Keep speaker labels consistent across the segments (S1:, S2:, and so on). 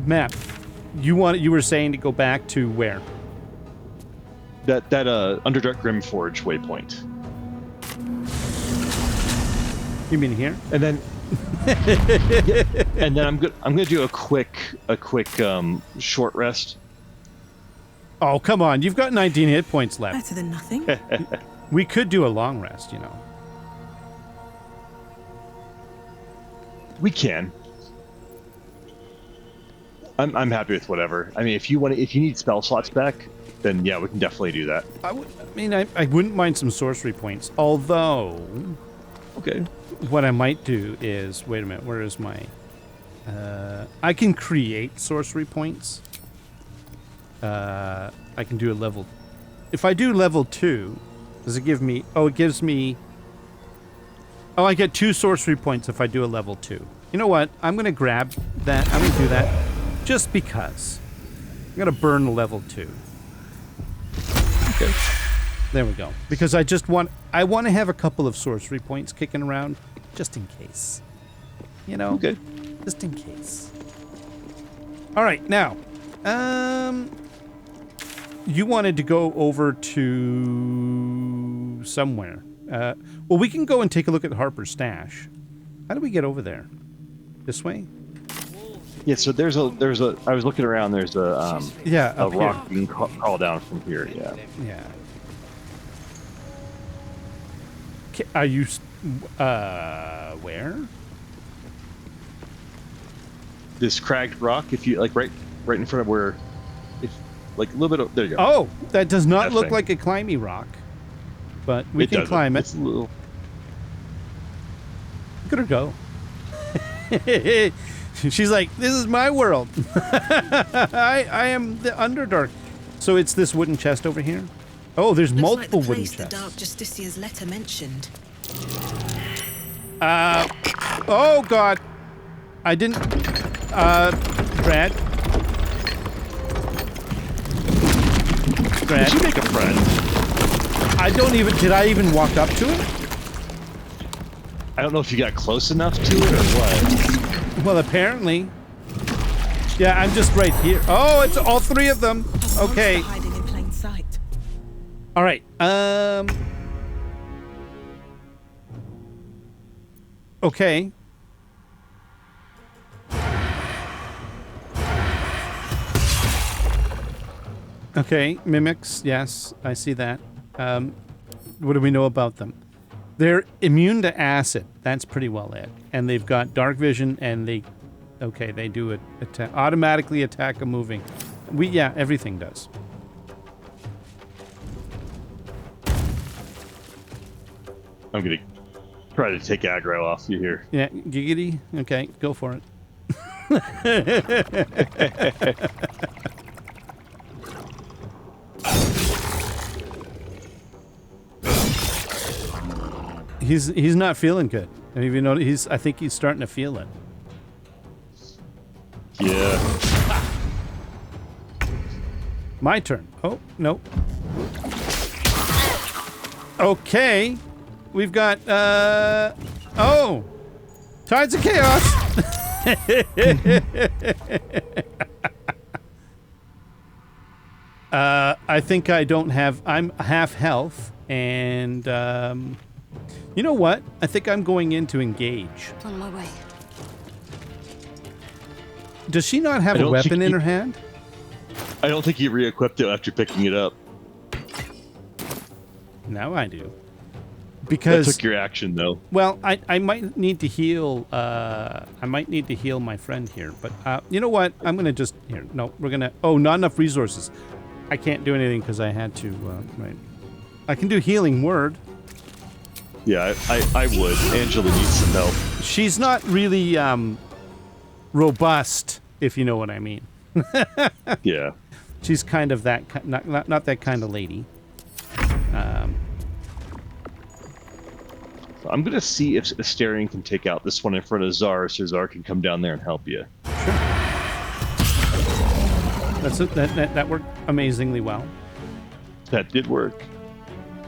S1: Map. You were saying to go back to where?
S2: That Underdark Grimforge waypoint.
S1: You mean here?
S2: And then and then I'm gonna do a quick short rest.
S1: Oh, come on. You've got 19 hit points left.
S3: Better than nothing.
S1: We could do a long rest, you know.
S2: We can. I'm happy with whatever. I mean, if you need spell slots back, then yeah, we can definitely do that.
S1: I wouldn't mind some sorcery points. Although,
S2: okay,
S1: what I might do is, wait a minute, where is my? I can create sorcery points. I can do a level. If I do level 2, does it give me? Oh, it gives me. Oh, I get 2 sorcery points if I do a level 2. You know what? I'm gonna grab that. I'm gonna do that just because. I'm gonna burn the level 2.
S2: Okay.
S1: There we go. Because I want to have a couple of sorcery points kicking around, just in case. You know?
S2: Okay.
S1: Just in case. All right, now, you wanted to go over to somewhere. Well, we can go and take a look at Harper's stash. How do we get over there? This way?
S2: Yeah. So there's a. I was looking around. There's a rock you can crawl down from here. Yeah.
S1: Yeah. Are you? Where?
S2: This cragged rock. If you like, right in front of where, if like a little bit. There you go.
S1: Oh, that does not look like a climby rock, but we can climb it.
S2: It's a little.
S1: Look at her go. She's like, this is my world. I am the Underdark. So it's this wooden chest over here? Oh, there's multiple wooden chests.
S3: The Dark Justicia's letter mentioned.
S1: Oh God. I didn't, Brad.
S2: Did you make a friend?
S1: Did I even walk up to it?
S2: I don't know if you got close enough to it or what.
S1: Well, apparently. Yeah, I'm just right here. Oh, it's all 3 of them. Okay.
S3: Hiding in plain sight.
S1: All right. Okay. Okay, mimics. Yes, I see that. What do we know about them? They're immune to acid. That's pretty well it. And they've got dark vision, and they do automatically attack a moving. Everything does.
S2: I'm gonna try to take aggro off you here.
S1: Yeah, giggity. Okay, go for it. He's not feeling good. And even though I think he's starting to feel it.
S2: Yeah.
S1: My turn. Oh, no. Okay. We've got Tides of Chaos. I think I'm half health, and you know what? I think I'm going in to engage.
S3: On my way.
S1: Does she not have a weapon in her hand?
S2: I don't think you re-equipped it after picking it up.
S1: Now I do. Because
S2: that took your action, though.
S1: Well, I might need to heal. I might need to heal my friend here. But you know what? I'm gonna just here. No, we're gonna. Oh, not enough resources. I can't do anything because I had to. Right. I can do healing word.
S2: Yeah, I would. Angela needs some help.
S1: She's not really robust, if you know what I mean.
S2: Yeah.
S1: She's kind of that not that kind of lady.
S2: I'm gonna see if Asterion can take out this one in front of Zar, so Zar can come down there and help you.
S1: Sure. That worked amazingly well.
S2: That did work.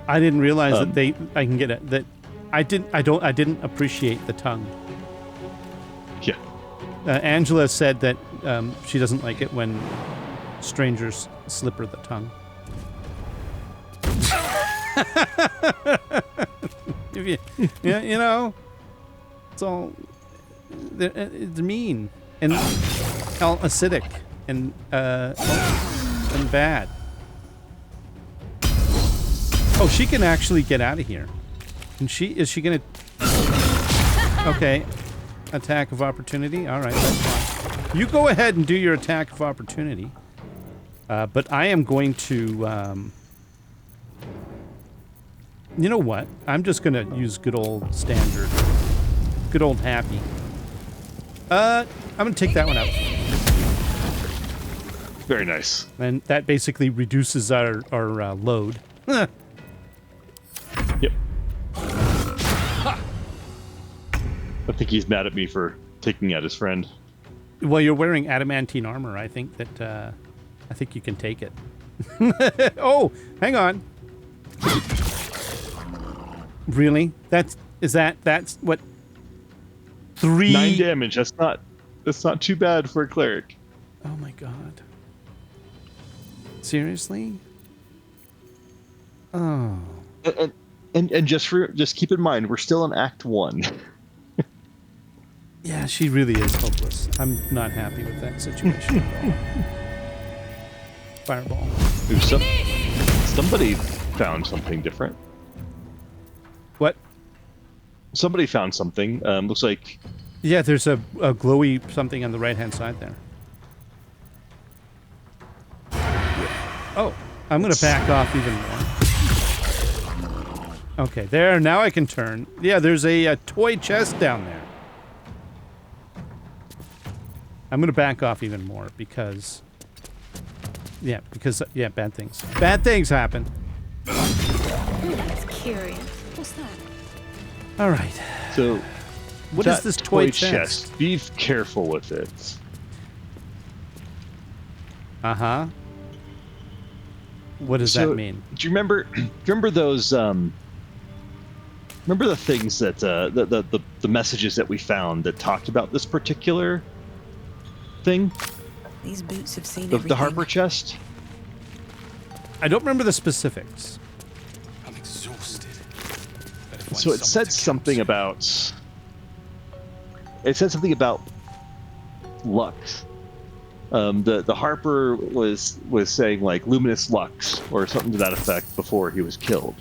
S1: I didn't realize that I can get it. That I didn't appreciate the tongue.
S2: Yeah.
S1: Angela said that she doesn't like it when strangers slip her the tongue. If you know, it's all it's mean and all acidic and bad. Oh, she can actually get out of here. And is she gonna? Okay, attack of opportunity. All right, that's fine. You go ahead and do your attack of opportunity. But I am going to. You know what? I'm just gonna use good old standard, good old happy. I'm gonna take that one out.
S2: Very nice.
S1: And that basically reduces our load.
S2: Yep. I think he's mad at me for taking out his friend.
S1: Well, you're wearing adamantine armor. I think that I think you can take it. Oh, hang on. Really? That's what? 3
S2: 9 damage. That's not too bad for a cleric.
S1: Oh my god. Seriously? Oh.
S2: And just keep in mind, we're still in Act 1.
S1: Yeah, she really is hopeless. I'm not happy with that situation at all. Fireball.
S2: Ooh, somebody found something different.
S1: What?
S2: Somebody found something. Looks like...
S1: Yeah, there's a glowy something on the right-hand side there. Oh, I'm going to back off even more. Okay, there. Now I can turn. Yeah, there's a toy chest down there. I'm going to back off even more because... Yeah, bad things. Bad things happen.
S3: That's curious. What's that?
S1: All right.
S2: So,
S1: what is this toy chest?
S2: Be careful with it.
S1: Uh-huh. What does that mean?
S2: Do you remember those remember the things that the messages that we found that talked about this particular thing?
S3: These boots have seen everything.
S2: The Harper chest?
S1: I don't remember the specifics.
S4: I'm exhausted.
S2: So it said something about... It said something about Lux. The Harper was saying, like, luminous Lux, or something to that effect, before he was killed.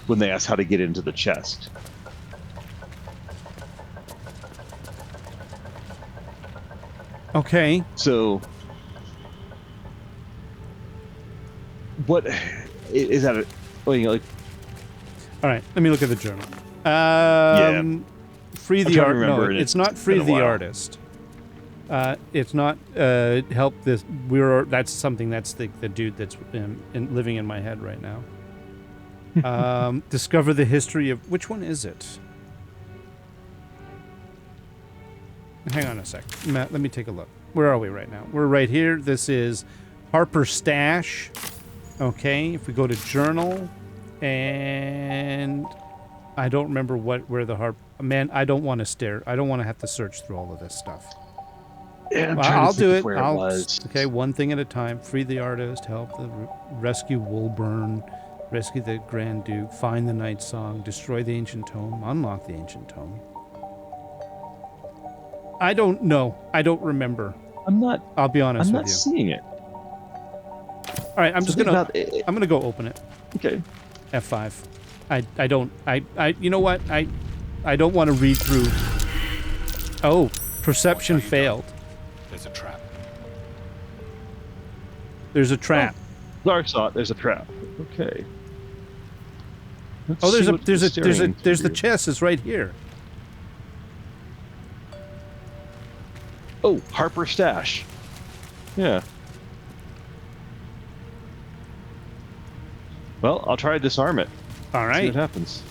S2: When they asked how to get into the chest.
S1: Okay.
S2: So... What... Is that a... Well, you know, like...
S1: All right, let me look at the journal.
S2: Yeah.
S1: Free the art. No,
S2: it.
S1: it's not free the artist. It's not help this. That's something. That's the dude that's living in my head right now. Discover the history of which one is it? Hang on a sec, Matt. Let me take a look. Where are we right now? We're right here. This is Harper Stash. Okay, if we go to journal, and I don't remember where the harp. Man, I don't want to stare. I don't want to have to search through all of this stuff.
S2: Yeah,
S1: I'll do it. Okay, one thing at a time. Free the artist. Help the rescue Woolburn. Rescue the Grand Duke. Find the Night Song. Destroy the ancient tome. Unlock the ancient tome. I don't know. I don't remember. I'll be honest with you.
S2: I'm not seeing it.
S1: All right, I'm gonna go open it.
S2: Okay.
S1: F5. You know what? I don't want to read through. Oh, perception failed.
S4: There's a trap.
S1: There's a trap.
S2: Oh, Lark saw it. There's a trap. Okay.
S1: There's the chest is right here.
S2: Oh, Harper Stash. Yeah. Well, I'll try to disarm it.
S1: All right.
S2: See what happens.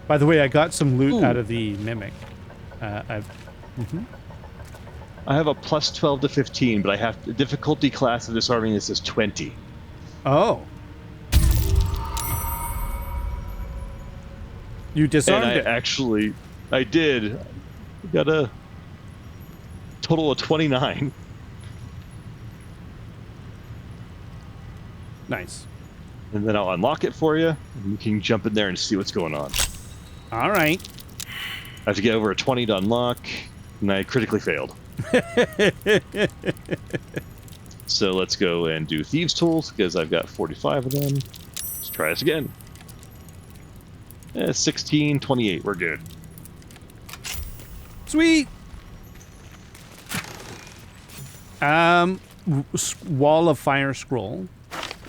S1: By the way, I got some loot out of the mimic. I
S2: have a plus 12 to 15, but I have the difficulty class of disarming this is 20.
S1: Oh. You disarmed
S2: And
S1: it.
S2: I did. Got a total of 29.
S1: Nice.
S2: And then I'll unlock it for you, and you can jump in there and see what's going on.
S1: All right.
S2: I have to get over a 20 to unlock, and I critically failed. So let's go and do Thieves' Tools, because I've got 45 of them. Let's try this again. 16, 28, we're good.
S1: Sweet. Wall of Fire scroll.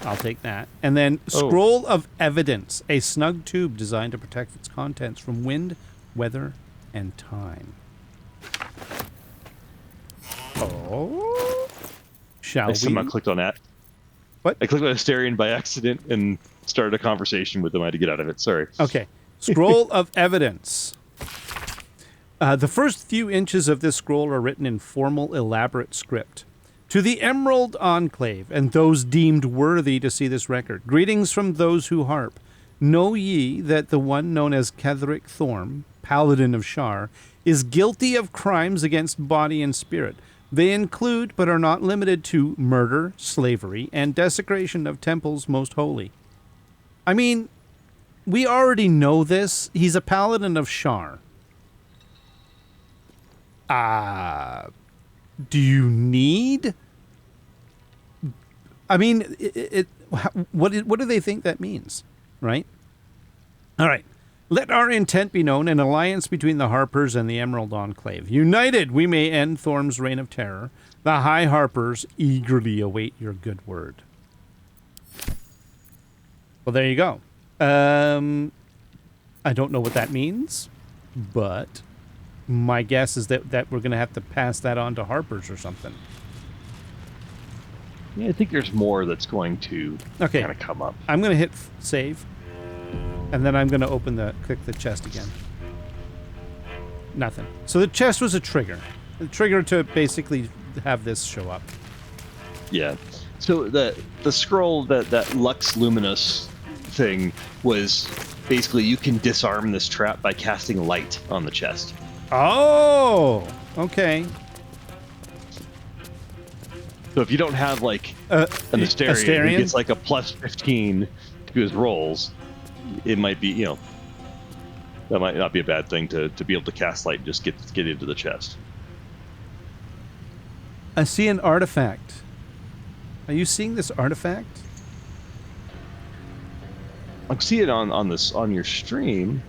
S1: I'll take that. And then Scroll of Evidence, a snug tube designed to protect its contents from wind, weather, and time. Oh. Shall we?
S2: Somehow clicked on that.
S1: What?
S2: I clicked on Asterion by accident and started a conversation with them. I had to get out of it. Sorry.
S1: Okay. Scroll of Evidence. The first few inches of this scroll are written in formal, elaborate script. To the Emerald Enclave, and those deemed worthy to see this record, greetings from those who harp. Know ye that the one known as Ketheric Thorm, Paladin of Shar, is guilty of crimes against body and spirit. They include, but are not limited to, murder, slavery, and desecration of temples most holy. I mean, we already know this. He's a Paladin of Shar. Do you need? I mean, what do they think that means, right? All right. Let our intent be known, an alliance between the Harpers and the Emerald Enclave. United, we may end Thorm's reign of terror. The High Harpers eagerly await your good word. Well, there you go. I don't know what that means, but my guess is that we're going to have to pass that on to Harpers or something.
S2: Yeah, I think there's more that's going to kind of come up.
S1: I'm going to hit save, and then I'm going to click the chest again. Nothing. So the chest was a trigger. The trigger to basically have this show up.
S2: Yeah. So the scroll, that Lux Luminous thing, was basically you can disarm this trap by casting light on the chest.
S1: Oh, okay.
S2: So if you don't have like an Asterion who gets like a plus 15 to his rolls, it might be, that might not be a bad thing to be able to cast light and just get into the chest.
S1: I see an artifact. Are you seeing this artifact?
S2: I see it on your stream.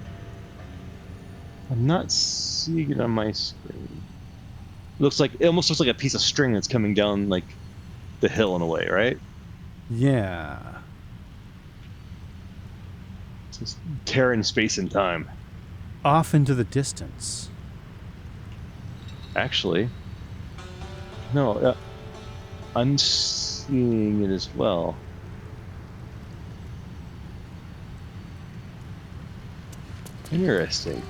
S2: I'm not seeing it on my screen. It almost looks like a piece of string that's coming down like the hill in a way, right?
S1: Yeah.
S2: It's just tearing space and time.
S1: Off into the distance.
S2: Actually, no, I'm seeing it as well. Interesting.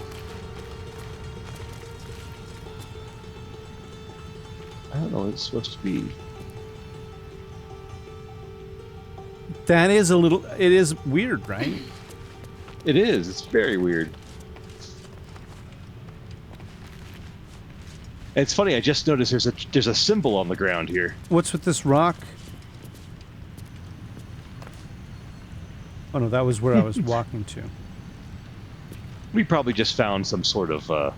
S2: I don't know what it's supposed to be.
S1: That is it is weird, right?
S2: It is. It's very weird. It's funny, I just noticed there's a symbol on the ground here.
S1: What's with this rock? Oh no, that was where I was walking to.
S2: We probably just found some sort of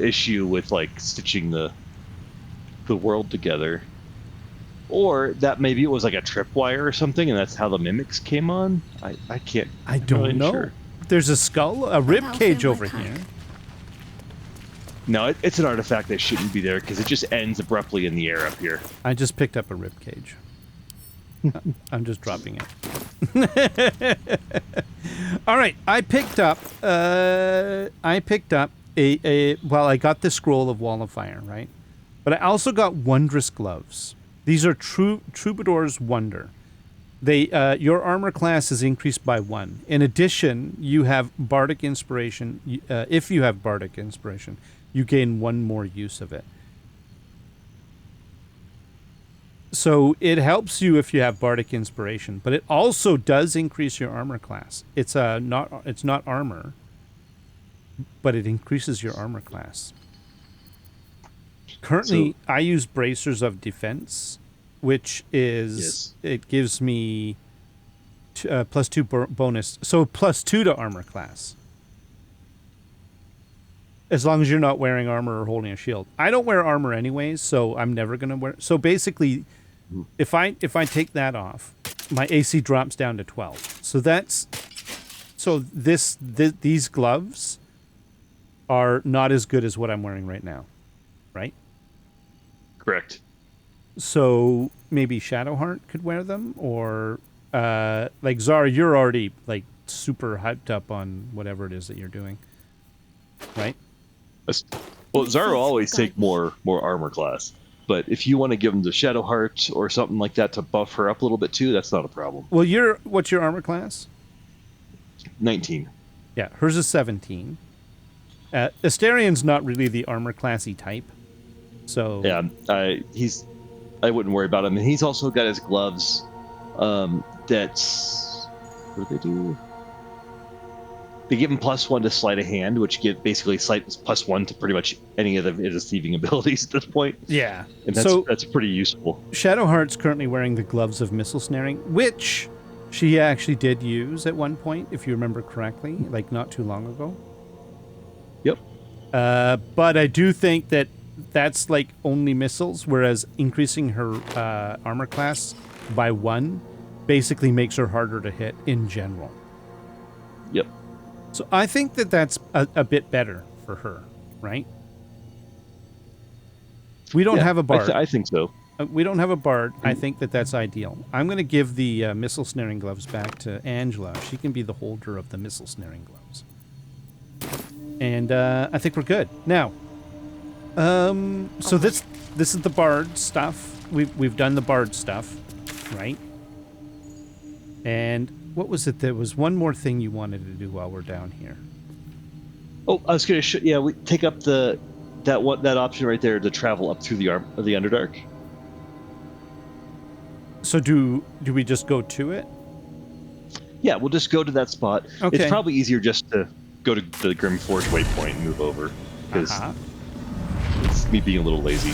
S2: issue with like stitching the world together. Or that maybe it was like a tripwire or something, and that's how the mimics came on. I can't.
S1: I don't
S2: really
S1: know.
S2: Sure.
S1: There's a skull, a rib cage over here.
S2: No, it's an artifact that shouldn't be there because it just ends abruptly in the air up here.
S1: I just picked up a rib cage. I'm just dropping it. All right, I picked up a I got the scroll of Wall of Fire, right? But I also got wondrous gloves. These are Troubadour's Wonder. Your armor class is increased by 1. In addition, you have Bardic Inspiration. If you have Bardic Inspiration, you gain 1 more use of it. So it helps you if you have bardic inspiration, but it also does increase your armor class. It's not armor, but it increases your armor class. Currently, I use bracers of defense, which is it gives me +2 bonus, so +2 to armor class. As long as you're not wearing armor or holding a shield. I don't wear armor anyways, so I'm never gonna wear. So basically, if I take that off, my AC drops down to 12. So these gloves are not as good as what I'm wearing right now, right?
S2: Correct.
S1: So maybe Shadowheart could wear them, or like Zara, you're already like super hyped up on whatever it is that you're doing, right?
S2: Well, Zara will always take more armor class, but if you want to give him the Shadowheart or something like that to buff her up a little bit too, that's not a problem.
S1: Well, what's your armor class?
S2: 19.
S1: Yeah, hers is 17. Asterian's not really the armor classy type, so
S2: yeah, I wouldn't worry about him. And he's also got his gloves. That's what do they do? They give him +1 to sleight of hand, which basically +1 to pretty much any of his thieving abilities at this point.
S1: Yeah,
S2: and that's pretty useful.
S1: Shadowheart's currently wearing the gloves of missile snaring, which she actually did use at one point, if you remember correctly, like not too long ago.
S2: Yep.
S1: But I do think that that's like only missiles, whereas increasing her armor class by 1 basically makes her harder to hit in general.
S2: Yep.
S1: So I think that that's a bit better for her, right? We don't have a bard.
S2: I think so.
S1: We don't have a bard. I think that that's ideal. I'm going to give the missile snaring gloves back to Angela. She can be the holder of the missile snaring gloves. And I think we're good. Now, so this is the bard stuff. We've done the bard stuff, right? And what was it? There was one more thing you wanted to do while we're down here.
S2: Oh, I was going to we take up that option right there to travel up through the Underdark.
S1: So do we just go to it?
S2: Yeah, we'll just go to that spot.
S1: Okay.
S2: It's probably easier just to go to the Grimforge waypoint and move over, because it's me being a little lazy.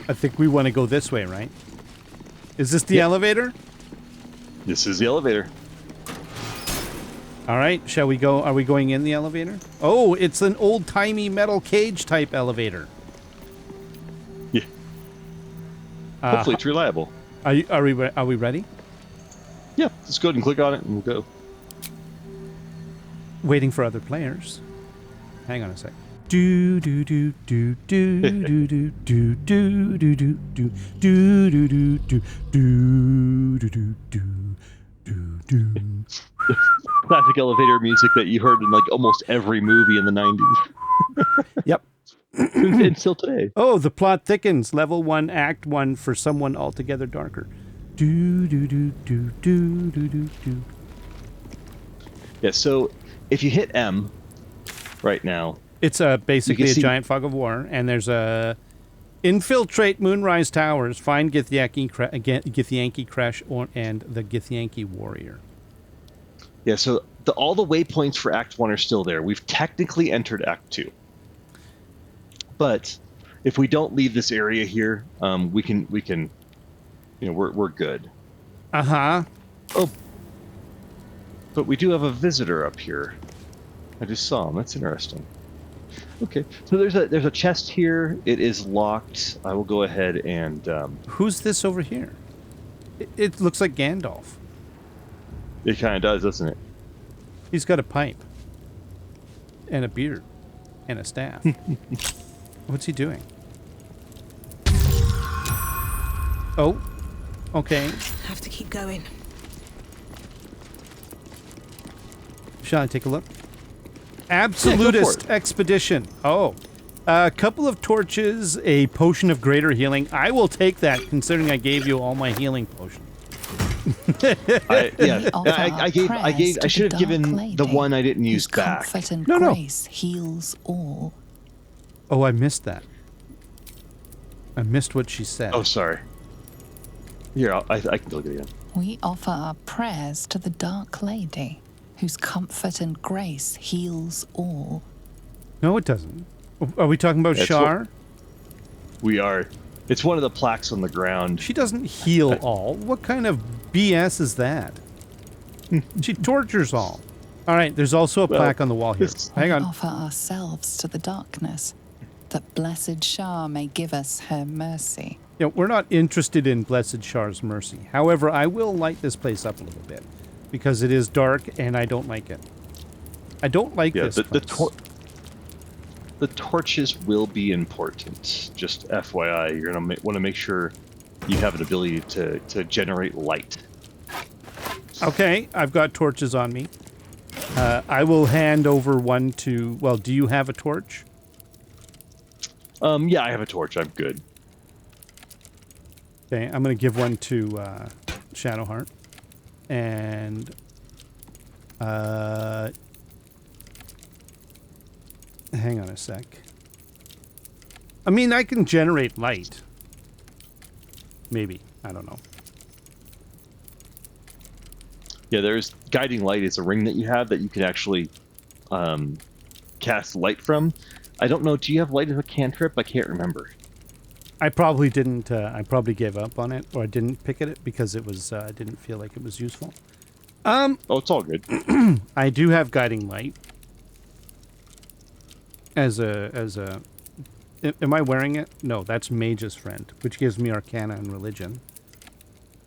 S1: I think we want to go this way, right? Is this the elevator?
S2: This is the elevator.
S1: All right, shall we go? Are we going in the elevator? Oh, it's an old-timey metal cage type elevator.
S2: Yeah. Hopefully it's reliable.
S1: Are we ready?
S2: Yeah, let's go ahead and click on it and we'll go.
S1: Waiting for other players. Hang on a sec. Do do do do do do do do do do do do do do do do do do do do.
S2: Classic elevator music that you heard in like almost every movie in the 90s.
S1: Yep.
S2: And still today.
S1: Oh, the plot thickens. Level 1, Act 1 for someone altogether darker. Do do do do do do do do.
S2: Yeah, so if you hit M right now,
S1: it's basically a giant fog of war, and there's a infiltrate Moonrise Towers, find Githyanki Crash, and the Githyanki Warrior.
S2: Yeah, so all the waypoints for Act 1 are still there. We've technically entered Act 2. But if we don't leave this area here, we can we're good.
S1: Uh-huh.
S2: Oh. But we do have a visitor up here. I just saw him. That's interesting. Okay, so there's a chest here. It is locked. I will go ahead and...
S1: Who's this over here? It looks like Gandalf.
S2: It kind of does, doesn't it?
S1: He's got a pipe. And a beard. And a staff. What's he doing? Oh. Okay.
S3: Have to keep going.
S1: Shall I take a look? Absolutist Expedition. Oh. A couple of torches, a potion of greater healing. I will take that, considering I gave you all my healing potions.
S2: I should have given the one I didn't use back.
S3: Comfort and
S1: No.
S3: grace heals all.
S1: Oh, I missed that. I missed what she said.
S2: Oh, sorry. Here, I can look at it again.
S3: We offer our prayers to the Dark Lady, whose comfort and grace heals all.
S1: No, it doesn't. Are we talking about
S2: That's
S1: Shar?
S2: We are. It's one of the plaques on the ground.
S1: She doesn't heal all. What kind of BS is that? She tortures all. All right, there's also a plaque on the wall here. Hang
S3: We
S1: on.
S3: offer ourselves to the darkness, that blessed Shar may give us her mercy.
S1: You know, we're not interested in Blessed Shar's mercy. However, I will light this place up a little bit because it is dark and I don't like it. I don't like this place.
S2: The torches will be important. Just FYI, you're gonna want to make sure you have an ability to generate light.
S1: Okay, I've got torches on me. I will hand over one to... Well, do you have a torch?
S2: Yeah, I have a torch. I'm good.
S1: Okay, I'm going to give one to Shadowheart. And... hang on a sec. I mean, I can generate light. Maybe. I don't know.
S2: Yeah, there's guiding light. It's a ring that you have that you can actually cast light from. I don't know. Do you have light as a cantrip? I can't remember.
S1: I probably didn't. I probably gave up on it, or I didn't pick it because it was. I didn't feel like it was useful.
S2: Oh, it's all good.
S1: I do have guiding light. As a. Am I wearing it? No, that's Mage's Friend, which gives me Arcana and Religion.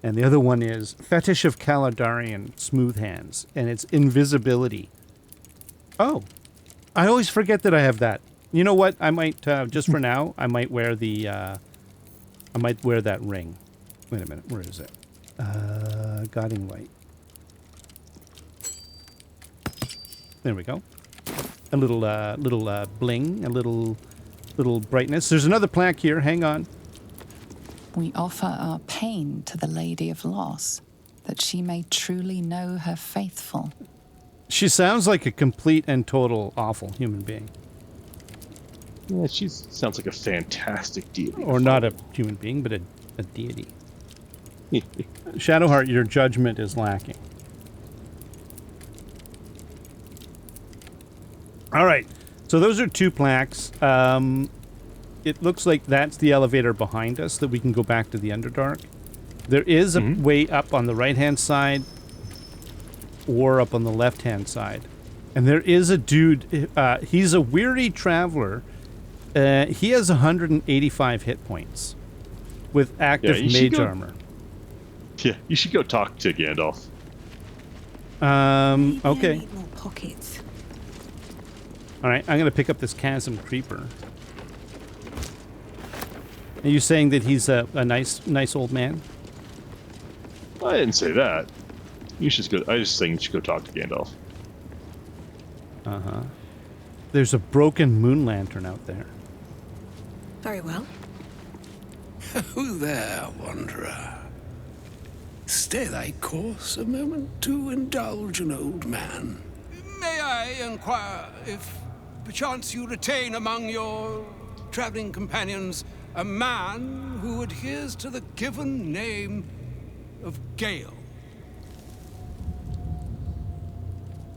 S1: And the other one is Fetish of Kaladarian Smooth Hands, and it's Invisibility. Oh, I always forget that I have that. You know what? I might just for now. I might wear the. I might wear that ring. Wait a minute. Where is it? Guiding light. There we go. A little bling. A little brightness. There's another plaque here. Hang on.
S3: We offer our pain to the Lady of Loss, that she may truly know her faithful.
S1: She sounds like a complete and total awful human being.
S2: Yeah, she sounds like a fantastic deity.
S1: Or not a human being, but a deity. Shadowheart, your judgment is lacking. All right. So those are two plaques. It looks like that's the elevator behind us that we can go back to the Underdark. There is a way up on the right-hand side or up on the left-hand side. And there is a dude, he's a weary traveler. He has 185 hit points with active mage armor.
S2: Yeah, you should go talk to Gandalf.
S1: Okay.
S3: Need more pockets.
S1: All right, I'm going to pick up this Chasm Creeper. Are you saying that he's a nice old man?
S2: I didn't say that. You should go. I was just saying you should go talk to Gandalf.
S1: Uh-huh. There's a broken moon lantern out there.
S3: Very well.
S4: Who there, wanderer? Stay thy course a moment to indulge an old man. May I inquire if perchance you retain among your traveling companions a man who adheres to the given name of Gale?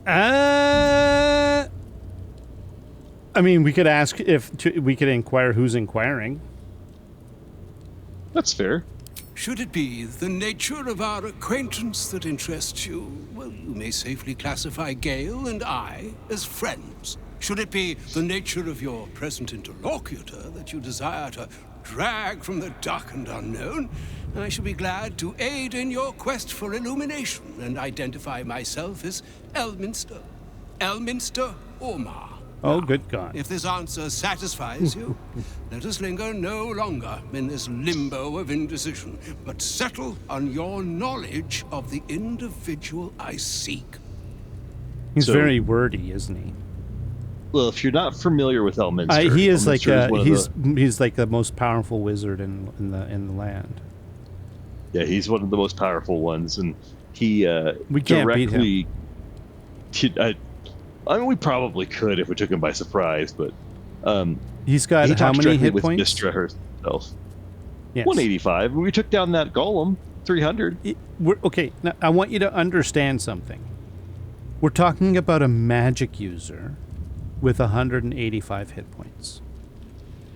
S1: I mean, we could ask we could inquire who's inquiring.
S2: That's fair.
S4: Should it be the nature of our acquaintance that interests you, well, you may safely classify Gale and I as friends. Should it be the nature of your present interlocutor that you desire to drag from the dark and unknown, I shall be glad to aid in your quest for illumination and identify myself as Elminster. Elminster Ormar.
S1: Oh, good God.
S4: If this answer satisfies you, let us linger no longer in this limbo of indecision, but settle on your knowledge of the individual I seek.
S1: He's very wordy, isn't he?
S2: Well, if you're not familiar with Elminster,
S1: he is like
S2: Elminster is one of the-
S1: he's like the most powerful wizard in the land.
S2: Yeah, you should go talk to Gandalf.
S1: He is like the most powerful wizard in the land.
S2: Yeah, you should go talk to Gandalf.
S1: In the land.
S2: Yeah, he's one of the most powerful ones, and he
S1: We can't beat him.
S2: I mean, we probably could if we took him by surprise, but
S1: He's got
S2: he
S1: how
S2: talks
S1: many
S2: directly
S1: hit
S2: with
S1: points?
S2: Mistra herself.
S1: Yes.
S2: 185. We took down that golem. 300.
S1: Okay, now I want you to understand something. We're talking about a magic user with 185 hit points.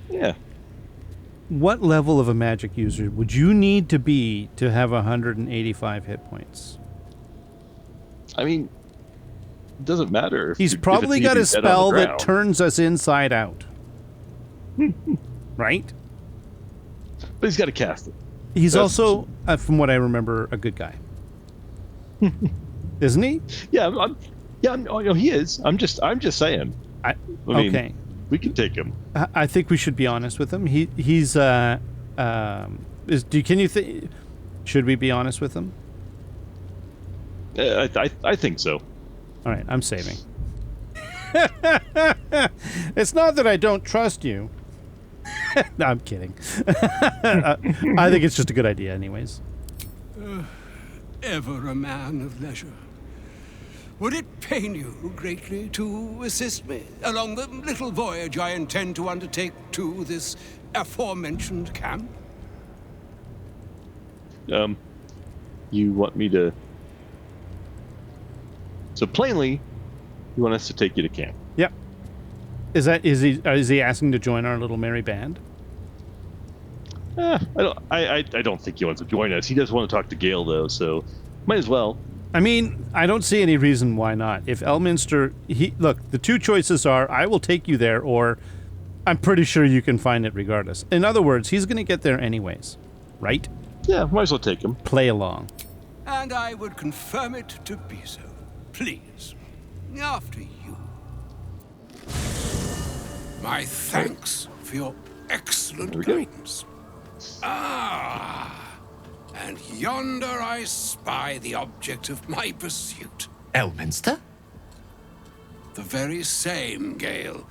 S2: Yeah.
S1: What level of a magic user would you need to be to have 185 hit points?
S2: I mean, it doesn't matter.
S1: He's probably got a spell that
S2: turns.
S1: turns us inside out. Right?
S2: But he's got to cast it.
S1: He's also, from what I remember, a good guy. Isn't he?
S2: Yeah, he is. I'm just saying. I mean,
S1: okay.
S2: We can take him.
S1: I think we should be honest with him. Should we be honest with him?
S2: I think so.
S1: All right, I'm saving. It's not that I don't trust you. No, I'm kidding. I think it's just a good idea anyways.
S4: Ever a man of leisure. Would it pain you greatly to assist me along the little voyage I intend to undertake to this aforementioned camp?
S2: You want me to... So plainly, you want us to take you to camp.
S1: Yep. Is he asking to join our little merry band?
S2: I don't think he wants to join us. He does want to talk to Gale though, so might as well.
S1: I mean, I don't see any reason why not. If Elminster, look, the two choices are I will take you there, or I'm pretty sure you can find it regardless. In other words, he's going to get there anyways, right?
S2: Yeah, might as well take him.
S1: Play along.
S4: And I would confirm it to be so. Please, after you. My thanks for your excellent guidance. And yonder I spy the object of my pursuit.
S5: Elminster?
S4: The very same, Gale.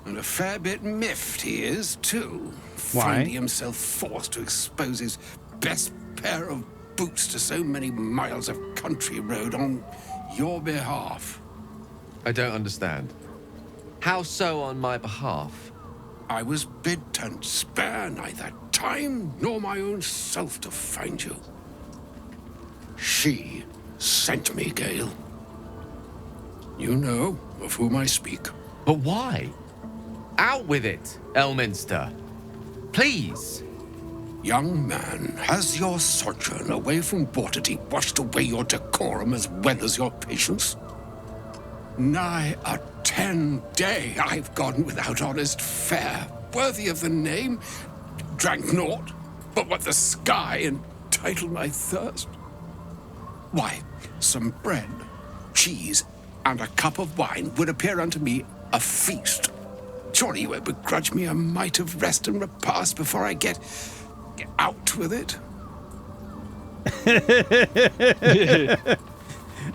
S4: And a fair bit miffed he is, too.
S1: Why?
S4: Finding himself forced to expose his best pair of boots to so many miles of country road on your behalf.
S5: I don't understand. How so on my behalf?
S4: I was bid to spare neither time nor my own self to find you. She sent me, Gale. You know of whom I speak.
S5: But why? Out with it, Elminster. Please.
S4: Young man, has your sojourn away from Bortity washed away your decorum as well as your patience? Nigh a 10-day I've gone without honest fare, worthy of the name, drank naught but what the sky entitled my thirst. Why, some bread, cheese, and a cup of wine would appear unto me a feast. Surely you won't begrudge me a mite of rest and repast before I get out with it?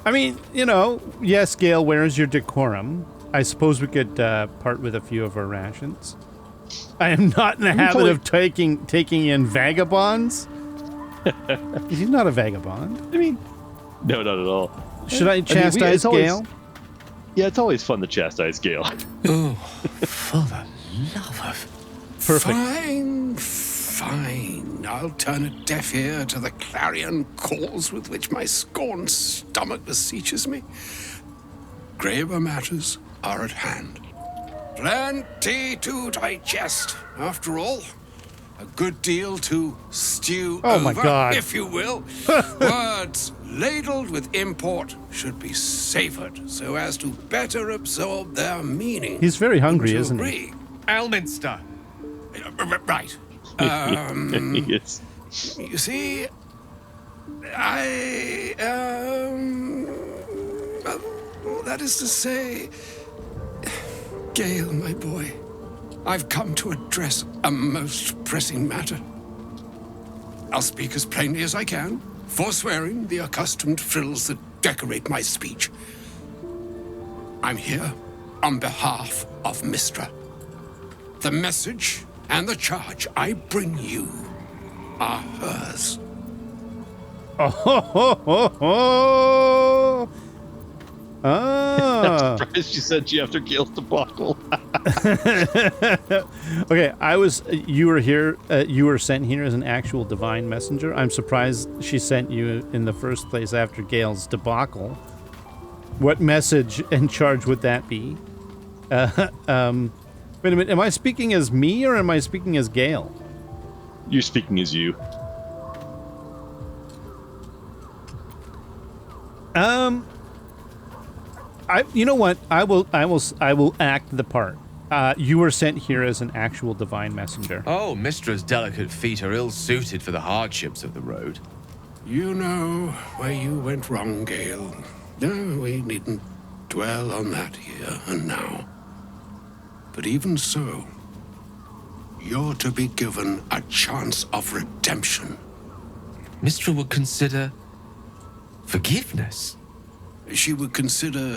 S1: I mean, yes, Gale, where is your decorum? I suppose we could part with a few of our rations. I am not in the habit of taking in vagabonds. He's not a vagabond.
S2: I mean, no, not at all.
S1: Should I chastise Gale?
S2: Yeah, it's always fun to chastise Gale.
S5: Oh, for the love of...
S1: Perfect.
S4: Fine. I'll turn a deaf ear to the clarion calls with which my scorned stomach beseeches me. Graver matters are at hand. Plenty to digest, after all. A good deal to stew over,
S1: my God.
S4: if you will. Words ladled with import should be savored so as to better absorb their meaning.
S1: He's very hungry,
S4: Would you
S1: isn't
S4: agree?
S1: he?
S5: Elminster!
S4: Right.
S2: Yes.
S4: You see, that is to say, Gale, my boy, I've come to address a most pressing matter. I'll speak as plainly as I can, forswearing the accustomed frills that decorate my speech. I'm here on behalf of Mistra. The message and the charge I bring you are hers.
S1: Oh.
S2: I'm surprised you said you after Gale's debacle.
S1: Okay, you were here, you were sent here as an actual divine messenger. I'm surprised she sent you in the first place after Gale's debacle. What message and charge would that be? Wait a minute, am I speaking as me or am I speaking as Gale?
S2: You're speaking as you.
S1: You know what? I will act the part. You were sent here as an actual divine messenger.
S5: Oh, Mistra's delicate feet are ill-suited for the hardships of the road.
S4: You know where you went wrong, Gale. No, we needn't dwell on that here and now. But even so, you're to be given a chance of redemption.
S5: Mistra would consider forgiveness.
S4: She would consider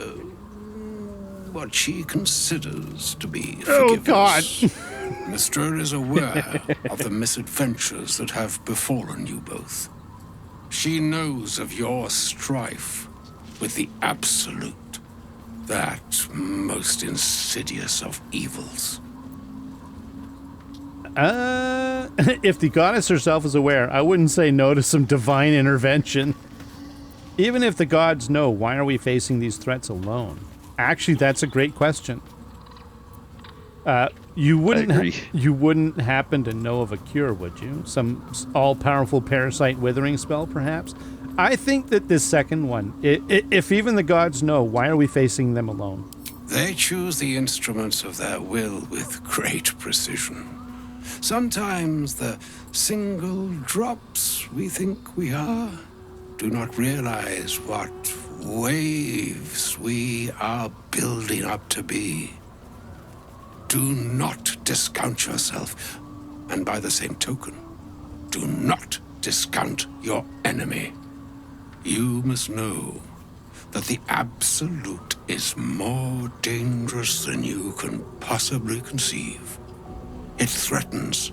S4: what she considers to be
S1: Oh, God.
S4: forgiveness. Mistra is aware of the misadventures that have befallen you both. She knows of your strife with the Absolute, that most insidious of evils.
S1: If the goddess herself is aware, I wouldn't say no to some divine intervention. Even if the gods know, why are we facing these threats alone? Actually, that's a great question. You wouldn't happen to know of a cure, would you? Some all-powerful parasite withering spell, perhaps? I think that this second one, if even the gods know, why are we facing them alone?
S4: They choose the instruments of their will with great precision. Sometimes the single drops we think we are do not realize what waves we are building up to be. Do not discount yourself, and by the same token, do not discount your enemy. You must know that the Absolute is more dangerous than you can possibly conceive. It threatens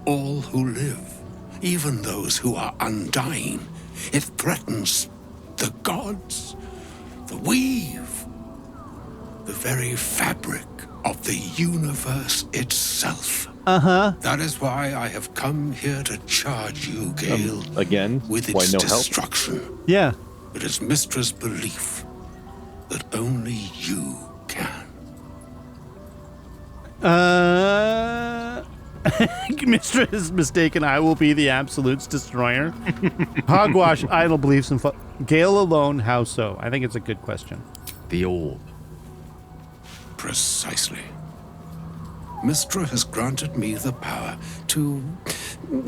S4: all who live, even those who are undying. It threatens the gods, the weave, the very fabric of the universe itself. That is why I have come here to charge you, Gale,
S2: Again,
S4: with
S2: why
S4: its
S2: no help?
S4: destruction.
S1: Yeah.
S4: It is Mistra's belief that only you can.
S1: Mistra is mistaken. I will be the Absolute's destroyer. Hogwash, idle beliefs, and Gale alone, how so? I think it's a good question.
S5: The orb.
S4: Precisely. Mistra has granted me the power to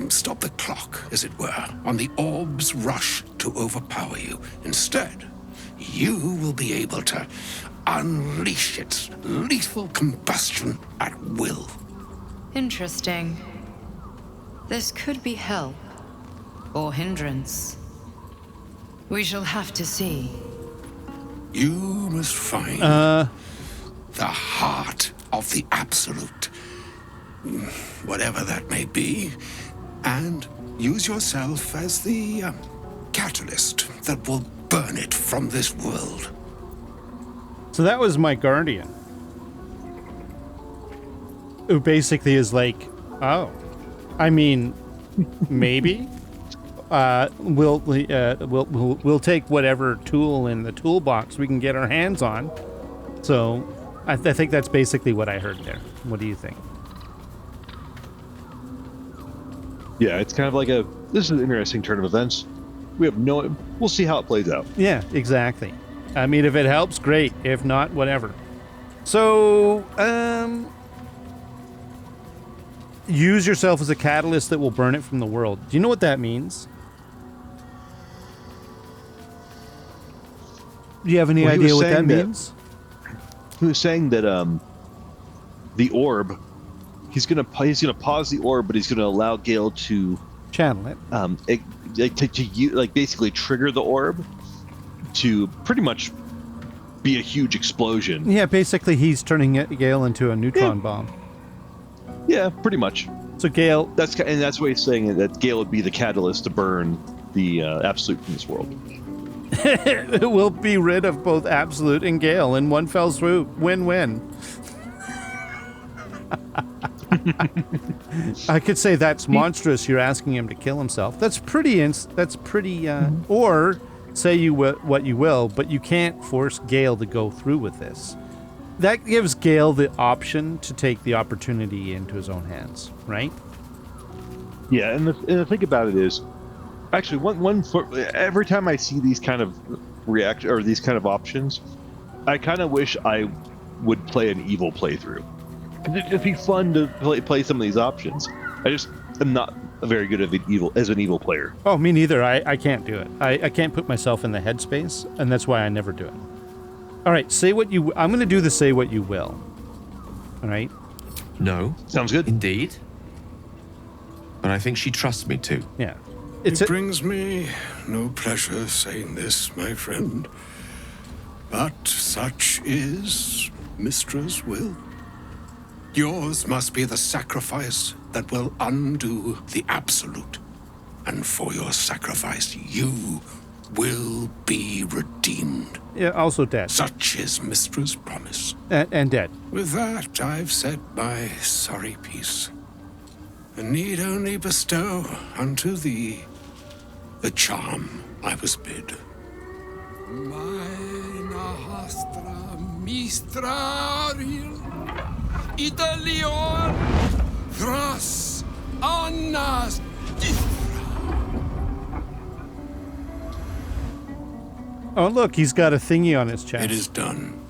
S4: stop the clock, as it were, on the orb's rush to overpower you. Instead, you will be able to unleash its lethal combustion at will.
S6: Interesting. This could be help or hindrance. We shall have to see.
S4: You must find the heart of the Absolute, whatever that may be, and use yourself as the catalyst that will burn it from this world.
S1: So that was my guardian, who basically is like, oh, I mean, maybe we'll take whatever tool in the toolbox we can get our hands on. So I think that's basically what I heard there. What do you think?
S2: Yeah, it's kind of like this is an interesting turn of events. We'll see how it plays out.
S1: Yeah, exactly. I mean, if it helps, great. If not, whatever. So, use yourself as a catalyst that will burn it from the world. Do you know what that means? Do you have any idea what that means?
S2: He was saying that the orb, he's gonna pause the orb, but he's gonna allow Gale to
S1: Channel it.
S2: To basically trigger the orb to pretty much be a huge explosion.
S1: Yeah, basically he's turning Gale into a neutron bomb.
S2: Yeah, pretty much.
S1: So Gale,
S2: That's what he's saying, that Gale would be the catalyst to burn the absolute from this world.
S1: We'll be rid of both Absolute and Gale in one fell swoop. Win-win. I could say that's monstrous. You're asking him to kill himself. That's pretty. Or say what you will, but you can't force Gale to go through with this. That gives Gale the option to take the opportunity into his own hands, right?
S2: Yeah, and the thing about it is, actually, every time I see these kind of these kind of options, I kind of wish I would play an evil playthrough. It'd be fun to play some of these options. I just am not very good as an evil player.
S1: Oh, me neither. I can't do it. I can't put myself in the headspace, and that's why I never do it. All right, say what you... I'm going to do the say what you will. All right?
S5: No.
S2: Sounds good.
S5: Indeed. But I think she trusts me too.
S1: Yeah.
S4: It brings me no pleasure saying this, my friend. But such is Mystra's will. Yours must be the sacrifice that will undo the absolute. And for your sacrifice, you will be redeemed.
S1: Yeah, also dead.
S4: Such is Mystra's promise.
S1: And dead.
S4: With that, I've said my sorry piece, and need only bestow unto thee the charm I was bid. Mina hastra mistraril Italion thras annas
S1: Oh, look, he's got a thingy on his chest.
S4: It is done.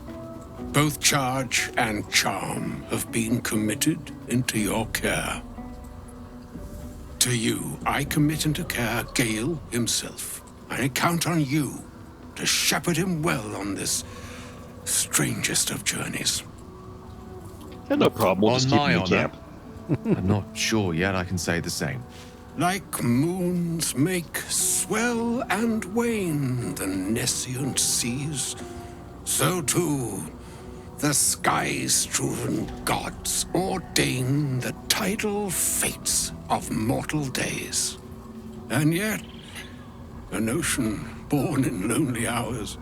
S4: Both charge and charm have been committed into your care. To you, I commit into care Gale himself. I count on you to shepherd him well on this strangest of journeys.
S2: Yeah, no problem. We'll
S5: On
S2: just keep
S5: my
S2: him in
S5: honor.
S2: camp.
S5: I'm not sure yet I can say the same.
S4: Like moons make swell and wane the nescient seas, so too the sky-strewn gods ordain the tidal fates of mortal days. And yet, an ocean born in lonely hours,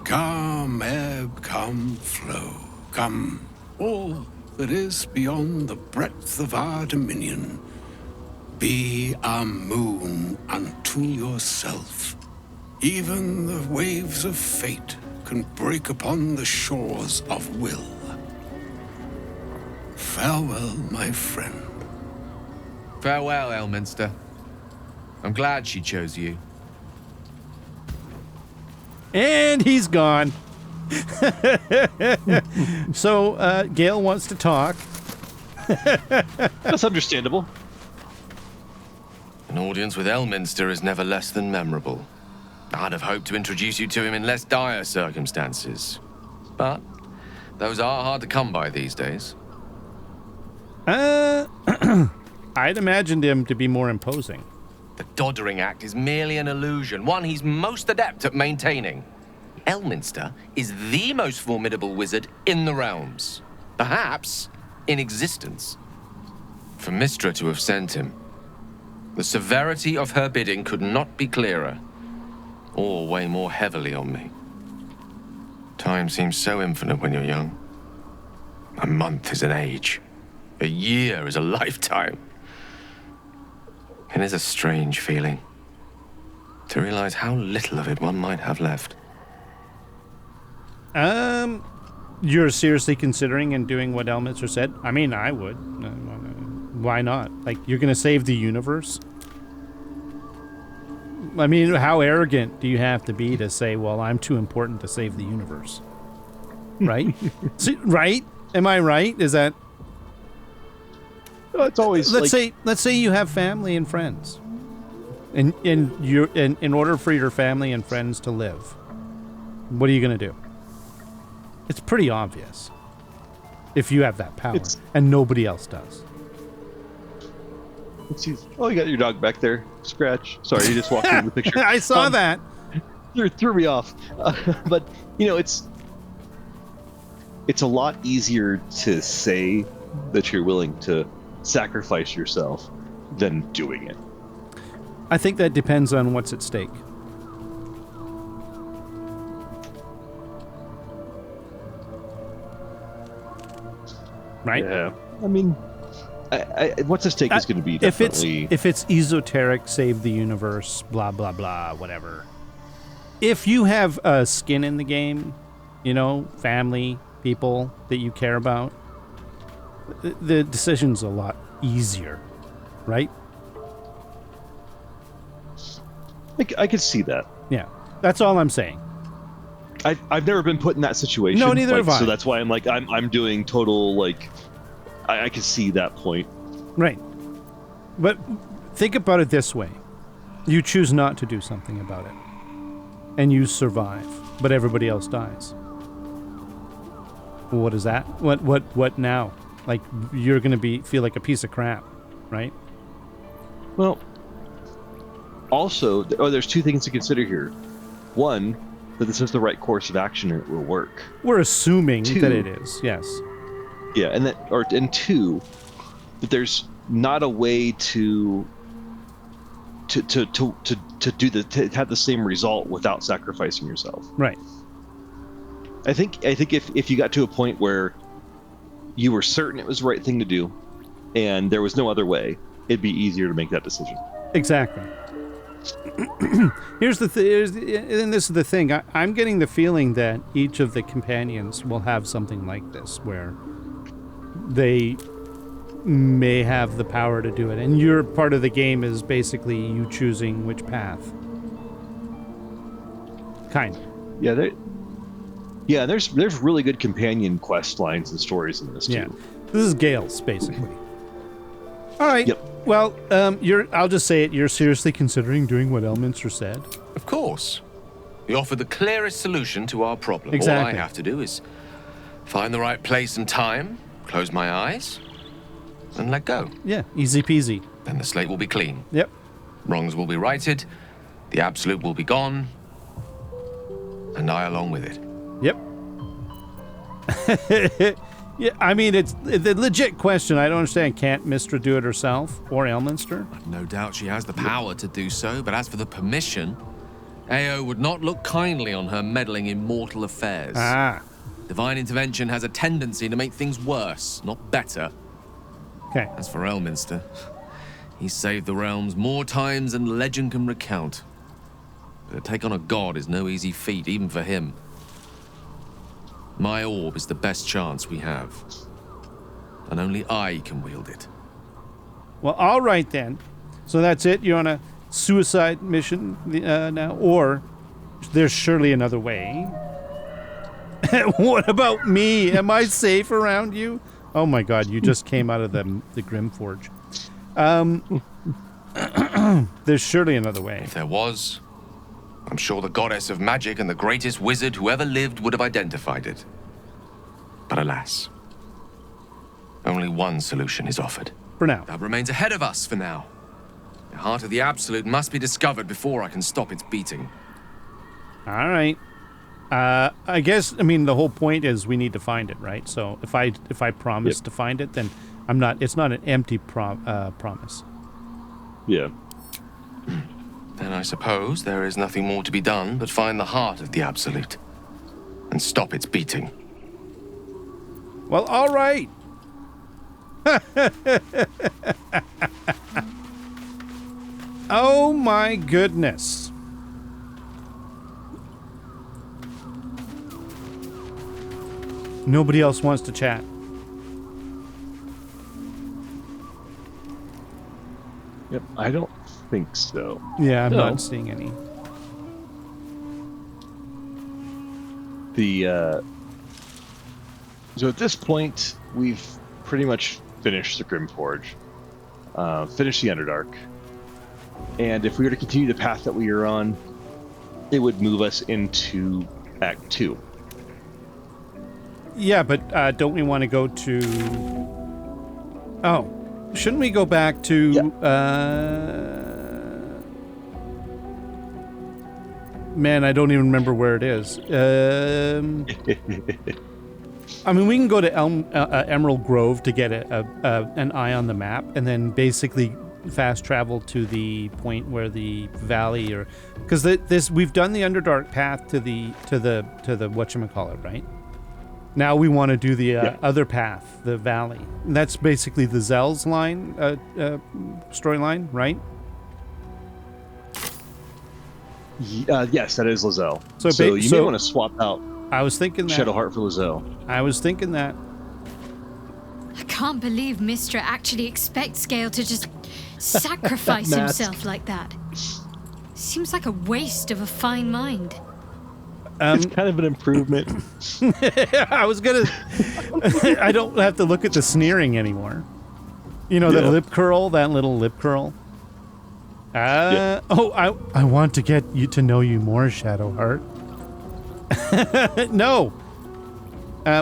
S4: come ebb, come flow, come all that is beyond the breadth of our dominion. Be a moon unto yourself. Even the waves of fate can break upon the shores of will. Farewell, my friend.
S5: Farewell, Elminster. I'm glad she chose you.
S1: And he's gone. So, Gale wants to talk.
S2: That's understandable.
S5: An audience with Elminster is never less than memorable. I'd have hoped to introduce you to him in less dire circumstances. But those are hard to come by these days.
S1: I'd imagined him to be more imposing.
S5: The Doddering Act is merely an illusion, one he's most adept at maintaining. Elminster is the most formidable wizard in the realms. Perhaps in existence. For Mystra to have sent him, the severity of her bidding could not be clearer, or weigh more heavily on me. Time seems so infinite when you're young. A month is an age. A year is a lifetime. It is a strange feeling to realize how little of it one might have left.
S1: You're seriously considering and doing what Elminster said? I mean, I would. Why not? Like, you're going to save the universe? I mean, how arrogant do you have to be to say, well, I'm too important to save the universe? Right? Right? Am I right? Is that...
S2: Well, it's always
S1: let's say you have family and friends. And in order for your family and friends to live, what are you going to do? It's pretty obvious. If you have that power, and nobody else does.
S2: Oh, you got your dog back there. Scratch. Sorry, you just walked through the picture.
S1: I saw that.
S2: You threw me off. But, you know, it's a lot easier to say that you're willing to sacrifice yourself than doing it.
S1: I think that depends on what's at stake. Right?
S2: Yeah. I mean, what's at stake is going to be definitely...
S1: If it's esoteric, save the universe, blah, blah, blah, whatever. If you have skin in the game, you know, family, people that you care about, the decision's a lot easier, right?
S2: I could see that.
S1: Yeah, that's all I'm saying.
S2: I've never been put in that situation.
S1: No, neither have I.
S2: So that's why I'm like, I'm doing total, like, I can see that point.
S1: Right. But think about it this way. You choose not to do something about it. And you survive, but everybody else dies. Well, what is that? What now? Like, you're going to feel like a piece of crap, right?
S2: Well, also, there's two things to consider here. One, that this is the right course of action and it will work.
S1: We're assuming
S2: Two,
S1: that it is, yes.
S2: Yeah, and two, that there's not a way to have the same result without sacrificing yourself.
S1: Right.
S2: I think if you got to a point where you were certain it was the right thing to do, and there was no other way, it'd be easier to make that decision.
S1: Exactly. Here's the and this is the thing. I'm getting the feeling that each of the companions will have something like this, where they may have the power to do it, and your part of the game is basically you choosing which path. Kind of.
S2: Yeah, there's really good companion quest lines and stories in this too.
S1: Yeah, this is Gale's basically. All right.
S2: Yep.
S1: Well, I'll just say it. You're seriously considering doing what Elminster said.
S5: Of course. We offer the clearest solution to our problem.
S1: Exactly.
S5: All I have to do is find the right place and time, close my eyes, and let go.
S1: Yeah, easy peasy.
S5: Then the slate will be clean.
S1: Yep.
S5: Wrongs will be righted, the absolute will be gone, and I along with it.
S1: Yep. Yeah, I mean, it's the legit question. I don't understand. Can't Mistra do it herself, or Elminster?
S5: No doubt she has the power to do so, but as for the permission, Ao would not look kindly on her meddling in mortal affairs.
S1: Ah.
S5: Divine intervention has a tendency to make things worse, not better.
S1: Okay.
S5: As for Elminster, he's saved the realms more times than legend can recount. But to take on a god is no easy feat, even for him. My orb is the best chance we have. And only I can wield it.
S1: Well, all right then. So that's it? You're on a suicide mission now? Or there's surely another way. What about me? Am I safe around you? Oh my god, you just came out of the Grimforge. There's surely another way.
S5: If there was, I'm sure the goddess of magic and the greatest wizard who ever lived would have identified it. But alas, only one solution is offered.
S1: For now.
S5: That remains ahead of us for now. The heart of the Absolute must be discovered before I can stop its beating.
S1: All right. I guess, I mean, the whole point is we need to find it, right? So if I promise to find it, then it's not an empty promise.
S2: Yeah.
S5: Then I suppose there is nothing more to be done but find the heart of the Absolute and stop its beating.
S1: Well, all right. Oh my goodness. Nobody else wants to chat.
S2: Yep. I don't think so.
S1: Yeah, I'm not seeing any.
S2: So at this point, we've pretty much finished the Grimforge, finished the Underdark, and if we were to continue the path that we are on, it would move us into Act 2.
S1: Yeah, but don't we want to go to... Oh, shouldn't we go back to... Man, I don't even remember where it is. I mean, we can go to Emerald Grove to get an eye on the map, and then basically fast travel to the point where the valley, or because this we've done the Underdark path to the whatchamacallit, right? Now we want to do the other path, the valley. And that's basically the Zell's line, storyline, right?
S2: Yes, that is Lizelle.
S1: So
S2: you may want to swap out
S1: I was thinking that.
S2: Shadowheart for Lizelle.
S1: I was thinking that.
S7: I can't believe Mistra actually expects Gale to just sacrifice himself like that. Seems like a waste of a fine mind.
S2: It's kind of an improvement.
S1: I was gonna. I don't have to look at the sneering anymore. You know, that lip curl, that little lip curl. Oh, I want to get you to know you more, Shadowheart. No.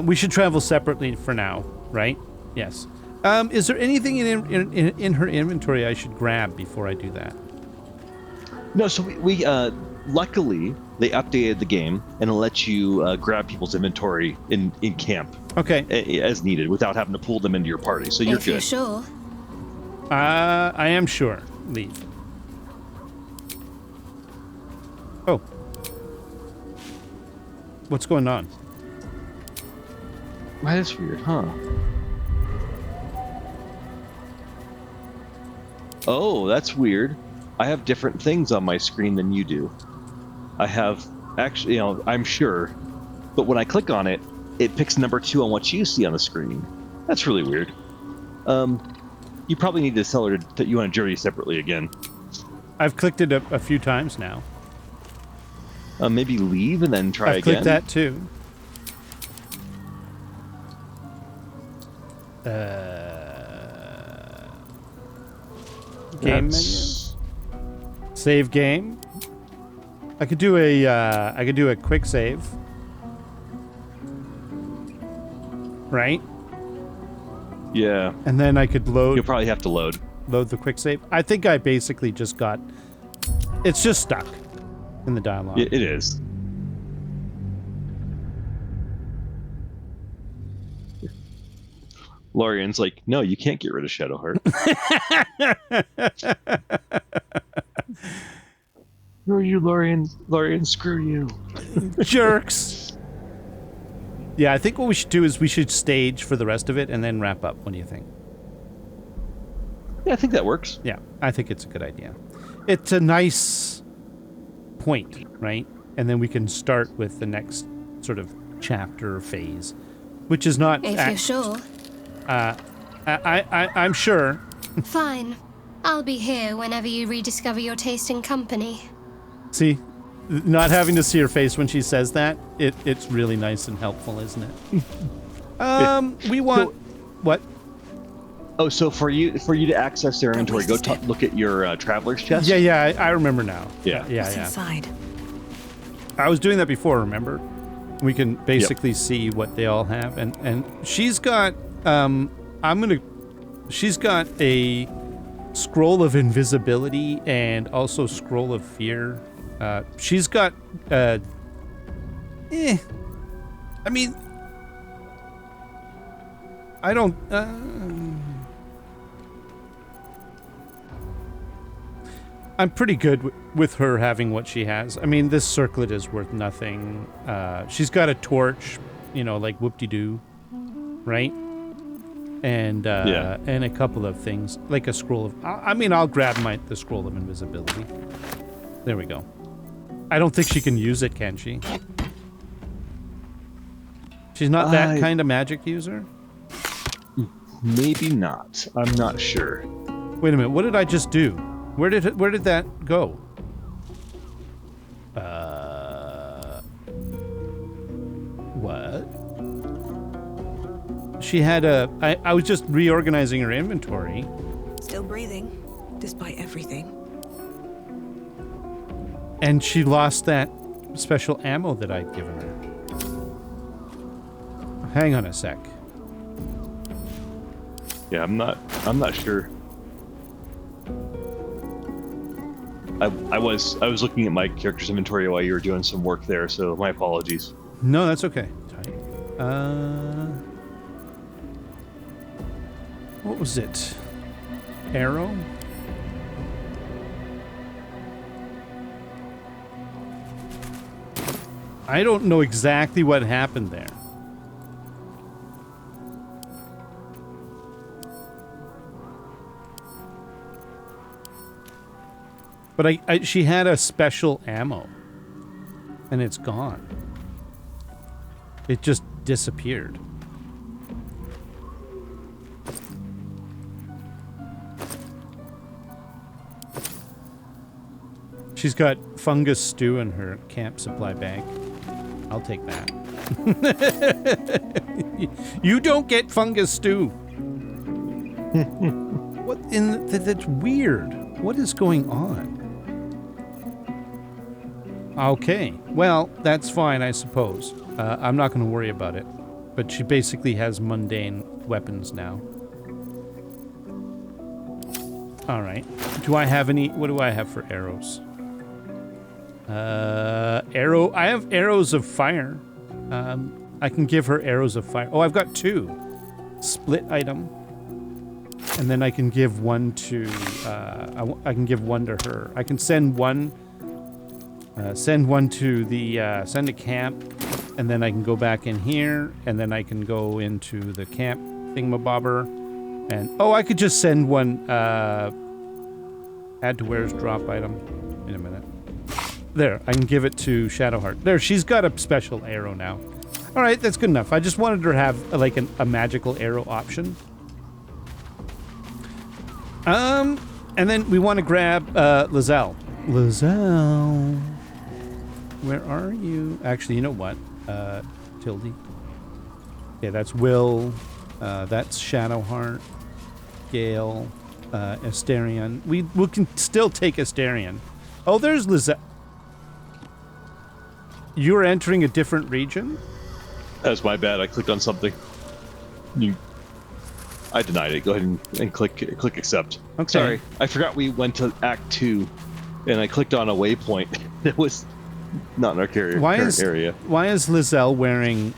S1: We should travel separately for now, right? Yes. Is there anything in her inventory I should grab before I do that?
S2: No, so we luckily they updated the game and it lets you grab people's inventory in camp.
S1: Okay.
S2: As needed without having to pull them into your party. So you're
S7: if
S2: good.
S7: You're sure.
S1: I am sure. Leave. Oh. What's going on?
S2: That is weird, huh? Oh, that's weird. I have different things on my screen than you do. I have, actually, I'm sure, but when I click on it, it picks number 2 on what you see on the screen. That's really weird. You probably need to tell her that you want to journey separately again.
S1: I've clicked it a few times now.
S2: Maybe leave and then try
S1: I've
S2: again.
S1: Clicked that too. Game menu. Save game. I could do a quick save. Right?
S2: Yeah.
S1: And then I could load.
S2: You'll probably have to load
S1: the quick save. I think I basically just got. It's just stuck in the dialogue.
S2: It is. Lorian's like, no, you can't get rid of Shadowheart. Who are you, Lorian? Lorian, screw you.
S1: Jerks. Yeah, I think what we should do is we should stage for the rest of it and then wrap up. What do you think?
S2: Yeah, I think that works.
S1: Yeah, I think it's a good idea. It's a nice point, right? And then we can start with the next sort of chapter or phase, which is not.
S7: If you're sure.
S1: I'm sure.
S8: Fine. I'll be here whenever you rediscover your taste in company.
S1: See, not having to see her face when she says that, it's really nice and helpful, isn't it? We want what?
S2: Oh, so for you to access their inventory, go look at your traveler's chest.
S1: Yeah, I remember now.
S2: Yeah.
S3: What's inside?
S1: I was doing that before. Remember, we can basically see what they all have, and she's got. She's got a scroll of invisibility and also scroll of fear. She's got, I mean, I don't, I'm pretty good with her having what she has. I mean, this circlet is worth nothing. She's got a torch, like whoop-de-doo, right? And and a couple of things, like a scroll of... I'll grab the scroll of invisibility. There we go. I don't think she can use it, can she? She's not that kind of magic user?
S2: Maybe not. I'm not sure.
S1: Wait a minute, what did I just do? Where did that go? What? She had I was just reorganizing her inventory.
S9: Still breathing, despite everything.
S1: And she lost that special ammo that I'd given her. Hang on a sec.
S2: Yeah, I'm not sure. I was looking at my character's inventory while you were doing some work there, so my apologies.
S1: No, that's okay. What was it? Arrow? I don't know exactly what happened there. But she had a special ammo. And it's gone. It just disappeared. She's got fungus stew in her camp supply bag. I'll take that. You don't get fungus stew. What in that's weird. What is going on? Okay, well, that's fine, I suppose. I'm not going to worry about it. But she basically has mundane weapons now. Alright. Do I have any... What do I have for arrows? I have arrows of fire. I can give her arrows of fire. Oh, I've got 2. Split item. And then I can give one to... I can give one to her. I can send one... send one to the... send a camp. And then I can go back in here. And then I can go into the camp thingamabobber. And... Oh, I could just send one... add to wearer's drop item. In a minute. There, I can give it to Shadowheart. There, she's got a special arrow now. All right, that's good enough. I just wanted her to have like a magical arrow option. And then we want to grab Lizelle. Lizelle, where are you? Actually, you know what? Tildy. Yeah, that's Will. That's Shadowheart. Gale. Asterion. We can still take Asterion. Oh, there's Lizelle. You're entering a different region?
S2: That's my bad. I clicked on something. I denied it. Go ahead and click accept.
S1: Okay.
S2: Sorry, I forgot we went to Act 2, and I clicked on a waypoint. It was not in our current area.
S1: Why is Lizelle wearing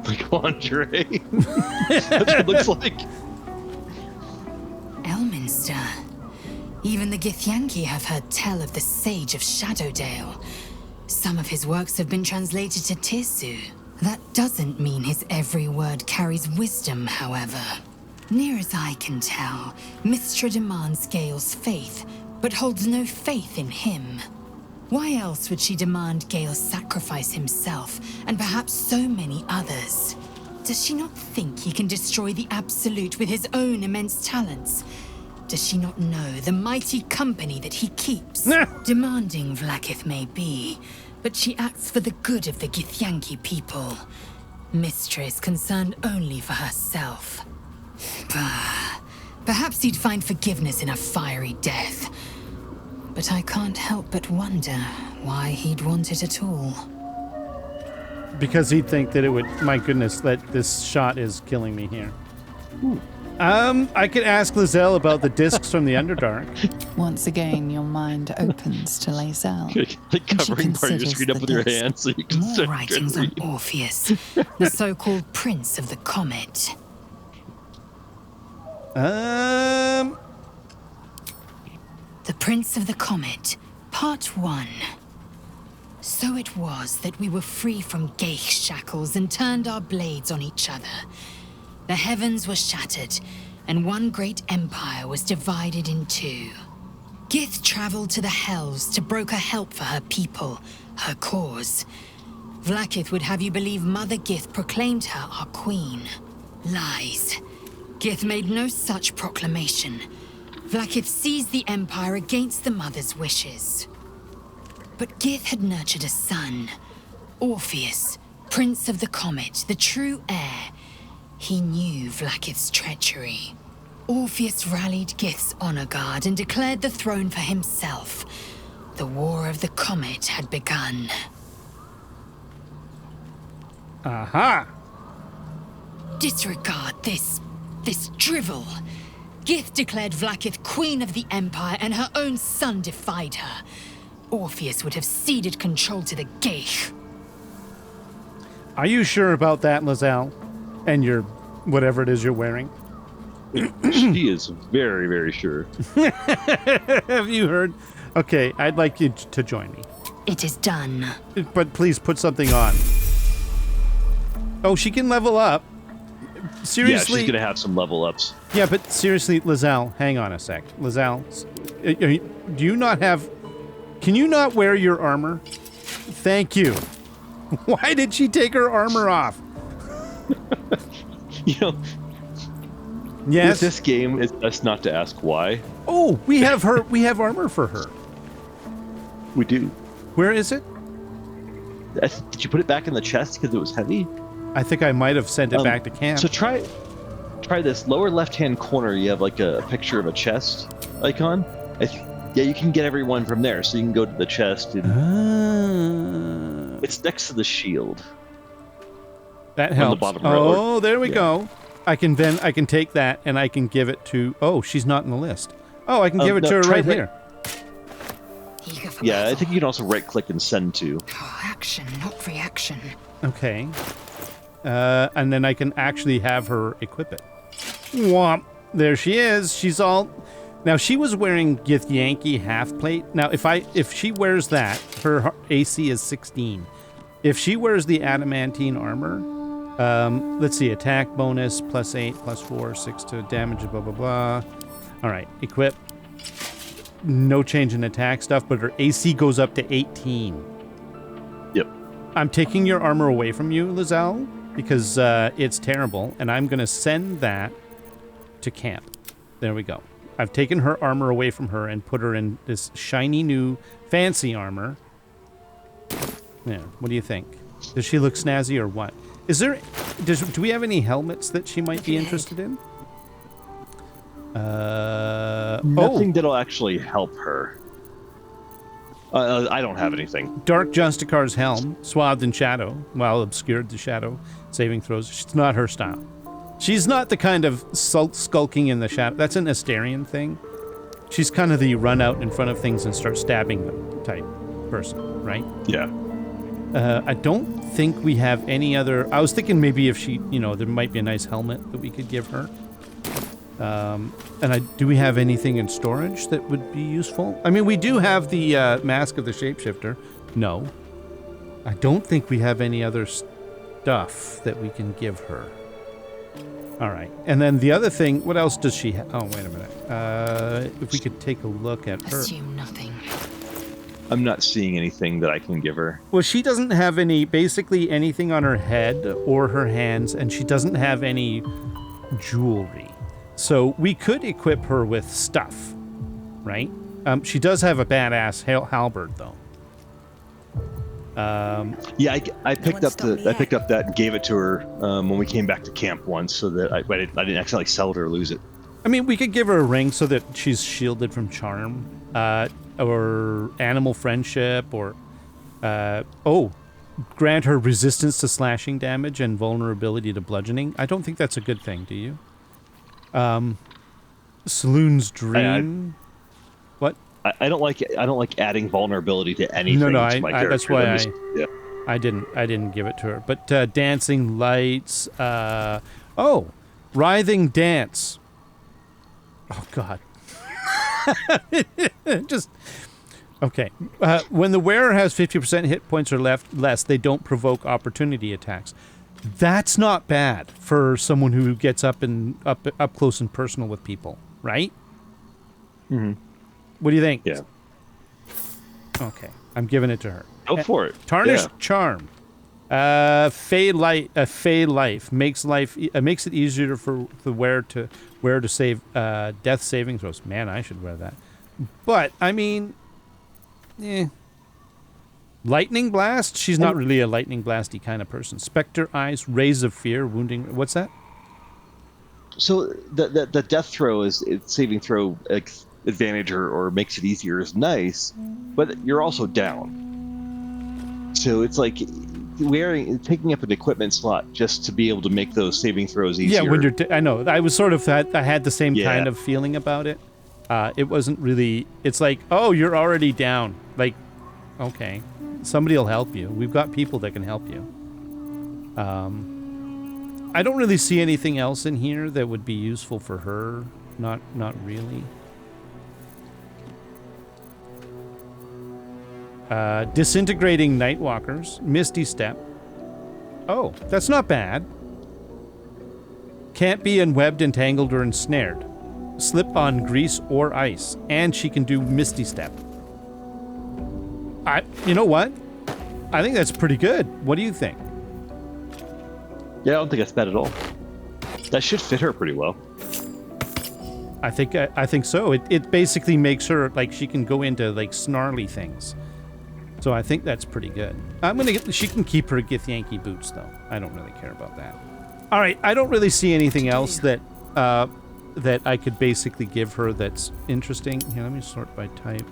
S2: like lingerie? That's what it looks like.
S10: Elminster. Even the Githyanki have heard tell of the Sage of Shadowdale. Some of his works have been translated to Tirsu. That doesn't mean his every word carries wisdom, however. Near as I can tell, Mystra demands Gale's faith, but holds no faith in him. Why else would she demand Gale sacrifice himself, and perhaps so many others? Does she not think he can destroy the Absolute with his own immense talents? Does she not know the mighty company that he keeps? Demanding Vlaakith may be, but she acts for the good of the Githyanki people. Mystra is concerned only for herself. Perhaps he'd find forgiveness in a fiery death. But I can't help but wonder why he'd want it at all.
S1: Because he'd think that it would... My goodness, that this shot is killing me here. Ooh. I could ask Lizelle about the discs from the Underdark.
S3: Once again, your mind opens to Lizelle.
S2: Like covering part of your screen up with your hands so you can
S10: more writings on Orpheus, the so-called Prince of the Comet. The Prince of the Comet, Part 1. So it was that we were free from Geich shackles and turned our blades on each other. The heavens were shattered, and one great empire was divided in two. Gith traveled to the Hells to broker help for her people, her cause. Vlaakith would have you believe Mother Gith proclaimed her our queen. Lies. Gith made no such proclamation. Vlaakith seized the empire against the mother's wishes. But Gith had nurtured a son, Orpheus, Prince of the Comet, the true heir. He knew Vlaakith's treachery. Orpheus rallied Gith's honor guard and declared the throne for himself. The War of the Comet had begun.
S1: Aha!
S10: Disregard this drivel. Gith declared Vlaakith queen of the Empire, and her own son defied her. Orpheus would have ceded control to the Geich.
S1: Are you sure about that, Lizelle? And your... whatever it is you're wearing?
S2: She is very, very sure.
S1: Have you heard? Okay, I'd like you to join me.
S10: It is done.
S1: But please put something on. Oh, she can level up. Seriously?
S2: Yeah, she's going to have some level ups.
S1: Yeah, but seriously, Lizelle, hang on a sec. Lizelle, do you not have... Can you not wear your armor? Thank you. Why did she take her armor off?
S2: You know...
S1: Yes?
S2: With this game, it's best not to ask why.
S1: Oh, we have her. We have armor for her.
S2: We do.
S1: Where is it?
S2: Did you put it back in the chest because it was heavy?
S1: I think I might have sent it back to camp.
S2: So try this. Lower left-hand corner, you have like a picture of a chest icon. Yeah, you can get everyone from there. So you can go to the chest. And it's next to the shield.
S1: That helps.
S2: On the bottom right.
S1: Oh, there we go. I can take that and I can give it to... Oh, she's not in the list. Oh, I can give it to her right here.
S2: Yeah, I think you can also right-click and send to.
S10: Oh, action, not reaction.
S1: Okay. And then I can actually have her equip it. Womp. There she is. She's all... Now, she was wearing Githyanki half plate. Now, if she wears that, her AC is 16. If she wears the adamantine armor... let's see, attack bonus, +8, +4, 6 to damage, blah, blah, blah. All right, equip. No change in attack stuff, but her AC goes up to 18.
S2: Yep.
S1: I'm taking your armor away from you, Lizelle, because it's terrible, and I'm going to send that to camp. There we go. I've taken her armor away from her and put her in this shiny new fancy armor. Yeah, what do you think? Does she look snazzy or what? Is there... Do we have any helmets that she might be interested in?
S2: Nothing that'll actually help her. I don't have anything.
S1: Dark Justicar's helm, swathed in shadow, while obscured the shadow. Saving throws. It's not her style. She's not the kind of skulking in the shadow. That's an Asterian thing. She's kind of the run out in front of things and start stabbing them type person, right?
S2: Yeah.
S1: I don't think we have any other... I was thinking maybe if she, there might be a nice helmet that we could give her. Do we have anything in storage that would be useful? I mean, we do have the Mask of the Shapeshifter. No. I don't think we have any other stuff that we can give her. All right. And then the other thing, what else does she have? Oh, wait a minute. If we could take a look at her.
S10: Assume nothing.
S2: I'm not seeing anything that I can give her.
S1: Well, she doesn't have basically anything on her head or her hands, and she doesn't have any jewelry. So we could equip her with stuff, right? She does have a badass halberd, though.
S2: Yeah, I picked up that and gave it to her when we came back to camp once, so that I didn't accidentally sell it or lose it.
S1: I mean, we could give her a ring so that she's shielded from charm, or animal friendship, or grant her resistance to slashing damage and vulnerability to bludgeoning. I don't think that's a good thing. Do you? Saloon's Dream. What?
S2: I don't like adding vulnerability to anything.
S1: No,
S2: to my character.
S1: that's why I didn't give it to her. But dancing lights. Writhing dance. Oh God. Just okay. When the wearer has 50% hit points or less, they don't provoke opportunity attacks. That's not bad for someone who gets up close and personal with people, right?
S2: Mm-hmm.
S1: What do you think?
S2: Yeah.
S1: Okay, I'm giving it to her.
S2: Go for it.
S1: Tarnished Charm. Fey life makes it easier for the wearer to save death saving throws. Man, I should wear that. But I mean, lightning blast. She's not really a lightning blasty kind of person. Spectre eyes, rays of fear, wounding. What's that?
S2: So the death throw is saving throw advantage or makes it easier is nice, but you're also down. So it's like taking up an equipment slot just to be able to make those saving throws easier.
S1: Yeah, when you're I know. I was sort of I had the same kind of feeling about it. It wasn't really. It's like, oh, you're already down. Like, okay, somebody will help you. We've got people that can help you. I don't really see anything else in here that would be useful for her. Not really. Disintegrating Nightwalkers. Misty Step. Oh, that's not bad. Can't be unwebbed, entangled, or ensnared. Slip on grease or ice. And she can do Misty Step. You know what? I think that's pretty good. What do you think?
S2: Yeah, I don't think that's bad at all. That should fit her pretty well.
S1: I think so. It basically makes her like she can go into like snarly things. So I think that's pretty good. She can keep her Githyanki boots though. I don't really care about that. All right, I don't really see anything else that that I could basically give her that's interesting. Here, let me sort by type.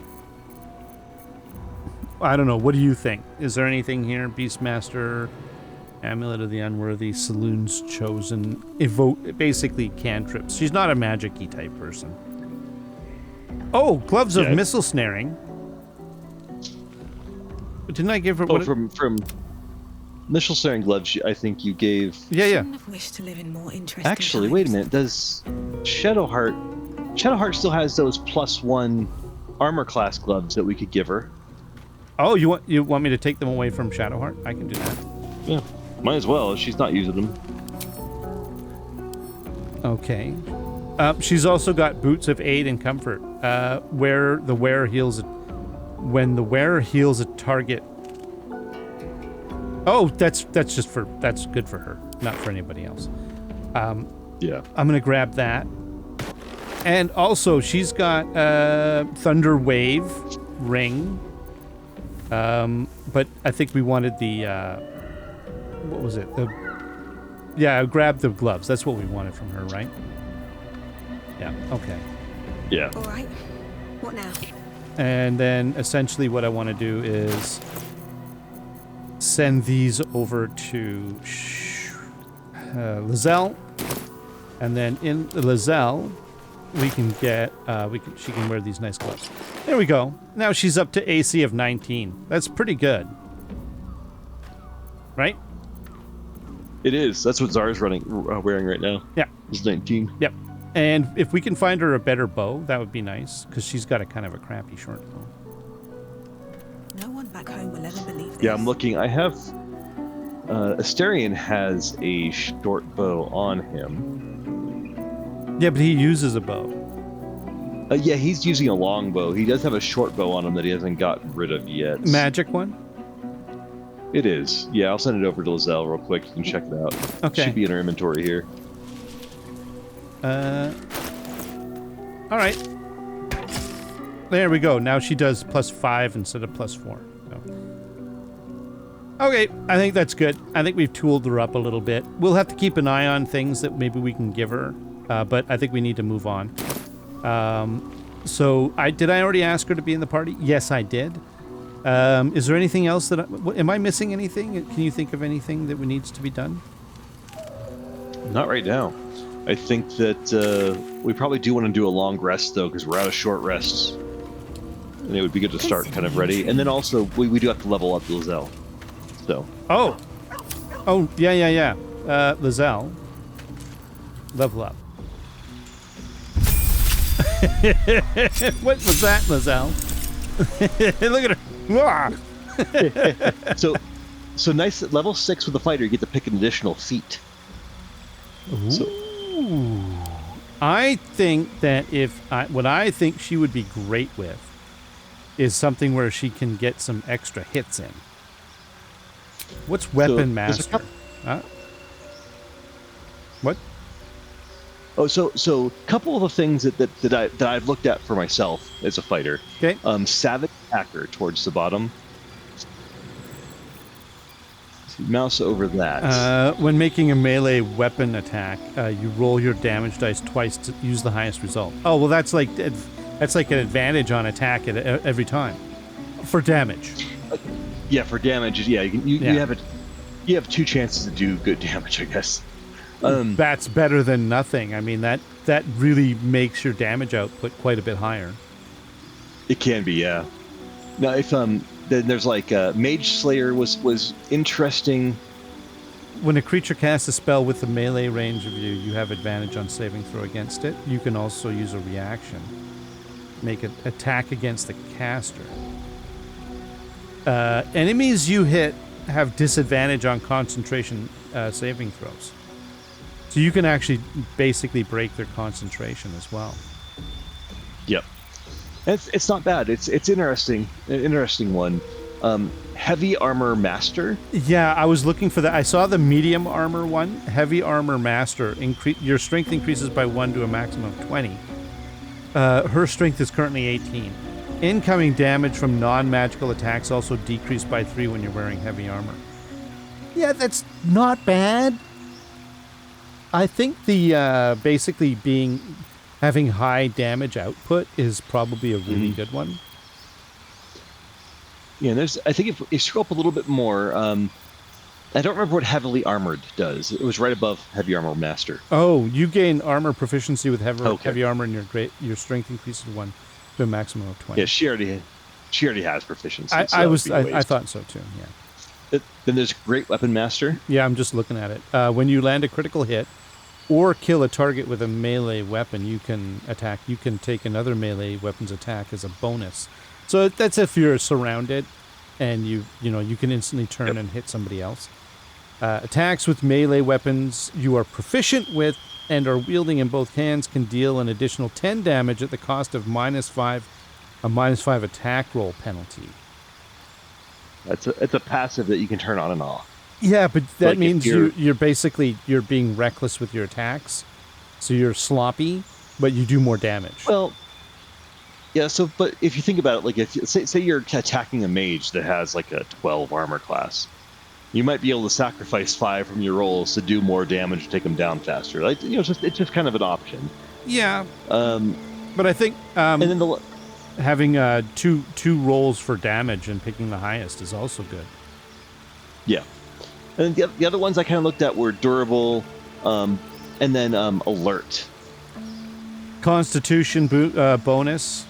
S1: I don't know. What do you think? Is there anything here? Beastmaster, Amulet of the Unworthy, Saloon's Chosen, Evoke, basically cantrips. She's not a magic-y type person. Oh, Gloves of Missile Snaring. But didn't I give her...
S2: From Missile Snaring Gloves, I think you gave...
S1: Yeah.
S9: Shouldn't have wished to live in more interesting
S2: Actually,
S9: times.
S2: wait a minute. Does Shadowheart... Shadowheart still has those +1 armor class gloves that we could give her.
S1: Oh, you want me to take them away from Shadowheart? I can do that.
S2: Yeah, might as well. She's not using them.
S1: Okay. She's also got Boots of Aid and Comfort. When the wearer heals a target. Oh, that's good for her, not for anybody else.
S2: Yeah.
S1: I'm gonna grab that. And also, she's got Thunder Wave ring. But I think we wanted the what was it? Grab the gloves. That's what we wanted from her, right? Yeah. Okay.
S2: Yeah.
S9: All right. What now?
S1: And then essentially what I want to do is send these over to Lizelle, and then in Lizelle we can get she can wear these nice gloves. There we go. Now she's up to AC of 19. That's pretty good, right?
S2: It is. That's what Zara's wearing right now.
S1: Yeah.
S2: It's 19.
S1: Yep. And if we can find her a better bow, that would be nice, because she's got a kind of a crappy short bow.
S9: No one back home will ever believe this.
S2: Yeah, I'm looking. I have... Asterion has a short bow on him.
S1: Yeah, but he uses a bow.
S2: Yeah, he's using a long bow. He does have a short bow on him that he hasn't gotten rid of yet.
S1: Magic one?
S2: It is. Yeah, I'll send it over to Lizelle real quick. You can check it out.
S1: Okay.
S2: It should be in her inventory here.
S1: All right. There we go. Now she does +5 instead of +4. So. Okay, I think that's good. I think we've tooled her up a little bit. We'll have to keep an eye on things that maybe we can give her, but I think we need to move on. Did I already ask her to be in the party? Yes, I did. Is there anything else am I missing anything? Can you think of anything that needs to be done?
S2: Not right now. I think that we probably do want to do a long rest, though, because we're out of short rests. And it would be good to start kind of ready. And then also, we do have to level up Lizelle. So.
S1: Oh, yeah. Lizelle. Level up. What was that, Lizelle? Look at her.
S2: So nice at level 6 with the fighter, you get to pick an additional feat.
S1: Ooh.
S2: So,
S1: I think that what I think she would be great with is something where she can get some extra hits in. What's Weapon Master? What?
S2: Oh, so a couple of the things that I've looked at for myself as a fighter.
S1: Okay.
S2: Savage Hacker towards the bottom. So mouse over that.
S1: When making a melee weapon attack, you roll your damage dice twice to use the highest result. Oh, well, that's like an advantage on attack every time for damage.
S2: Yeah, for damage. Yeah, you have 2 chances to do good damage, I guess.
S1: That's better than nothing. I mean, that really makes your damage output quite a bit higher.
S2: It can be, yeah. Now, if then there's like Mage Slayer was interesting
S1: when a creature casts a spell with the melee range of you have advantage on saving throw against it. You can also use a reaction. Make an attack against the caster. Enemies you hit have disadvantage on concentration saving throws. So you can actually basically break their concentration as well.
S2: Yep. It's not bad. It's interesting. An interesting one. Heavy Armor Master.
S1: Yeah, I was looking for that. I saw the medium armor one. Heavy Armor Master. Your strength increases by 1 to a maximum of 20. Her strength is currently 18. Incoming damage from non-magical attacks also decreased by 3 when you're wearing heavy armor. Yeah, that's not bad. I think the basically having high damage output is probably a really good one.
S2: Yeah, I think if you scroll up a little bit more, I don't remember what Heavily Armored does. It was right above Heavy Armor Master.
S1: Oh, you gain armor proficiency with heavy armor, and your strength increases 1 to a maximum of 20.
S2: Yeah, she already has proficiency.
S1: I thought so too. Yeah.
S2: Then there's Great Weapon Master.
S1: Yeah, I'm just looking at it. When you land a critical hit or kill a target with a melee weapon, you can attack. You can take another melee weapon's attack as a bonus. So that's if you're surrounded, and you can instantly turn and hit somebody else. Attacks with melee weapons you are proficient with and are wielding in both hands can deal an additional 10 damage at the cost of a -5 attack roll penalty.
S2: It's a passive that you can turn on and off.
S1: Yeah, but that means you're being reckless with your attacks, so you're sloppy, but you do more damage.
S2: Well, yeah. So, but if you think about it, like if say you're attacking a mage that has like a 12 armor class, you might be able to sacrifice 5 from your rolls to do more damage, to take them down faster. Like it's just kind of an option.
S1: Yeah. But I think
S2: and then
S1: having two rolls for damage and picking the highest is also good.
S2: Yeah. And then the other ones I kind of looked at were durable, and then alert.
S1: Constitution bonus.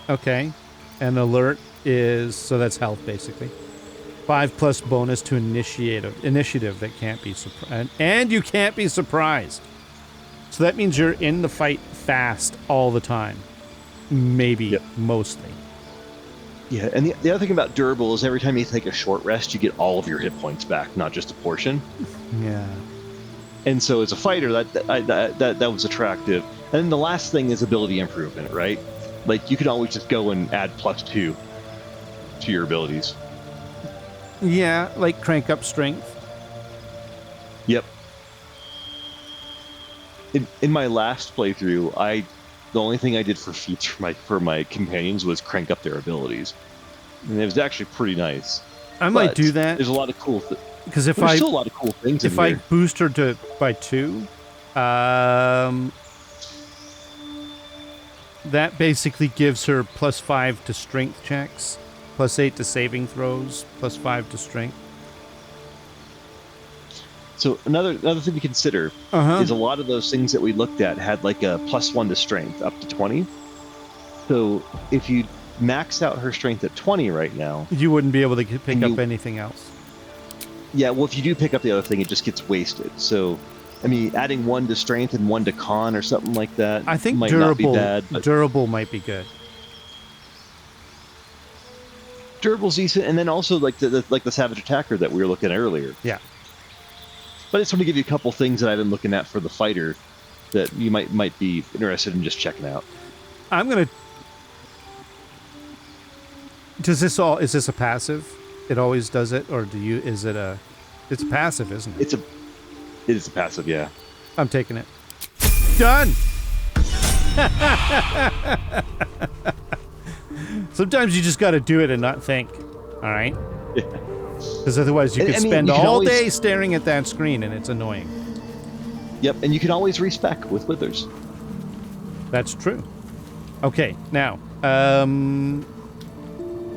S1: Okay. And alert so that's health basically. 5+ bonus to initiative that can't be surprised. And you can't be surprised. So that means you're in the fight fast all the time. Maybe, mostly.
S2: Yeah, and the other thing about durable is every time you take a short rest, you get all of your hit points back, not just a portion.
S1: Yeah.
S2: And so as a fighter, that was attractive. And then the last thing is ability improvement, right? Like you can always just go and add +2 to your abilities.
S1: Yeah, like crank up strength.
S2: Yep. In my last playthrough, the only thing I did for feats for my companions was crank up their abilities, and it was actually pretty nice.
S1: I might do that.
S2: There's a lot of cool
S1: because
S2: there's still a lot of cool things.
S1: If I boost her by 2, that basically gives her +5 to strength checks, +8 to saving throws, +5 to strength.
S2: So another thing to consider is a lot of those things that we looked at had like a +1 to strength up to 20. So if you max out her strength at 20 right now,
S1: you wouldn't be able to pick up anything else.
S2: Yeah, well, if you do pick up the other thing, it just gets wasted. So, I mean, adding 1 to strength and 1 to con or something like that,
S1: I think
S2: might
S1: durable,
S2: not be bad. But
S1: durable might be good.
S2: Durable's decent, and then also like the Savage Attacker that we were looking at earlier.
S1: Yeah.
S2: But I just want to give you a couple things that I've been looking at for the fighter that you might be interested in just checking out.
S1: I'm gonna. Is this a passive? It always does it, or is it a? It's a passive, isn't it?
S2: It is a passive, yeah.
S1: I'm taking it. Done. Sometimes you just got to do it and not think. All right.
S2: Yeah.
S1: Because otherwise you could spend all day staring at that screen and it's annoying.
S2: Yep, and you can always respec with withers.
S1: That's true. Okay, now,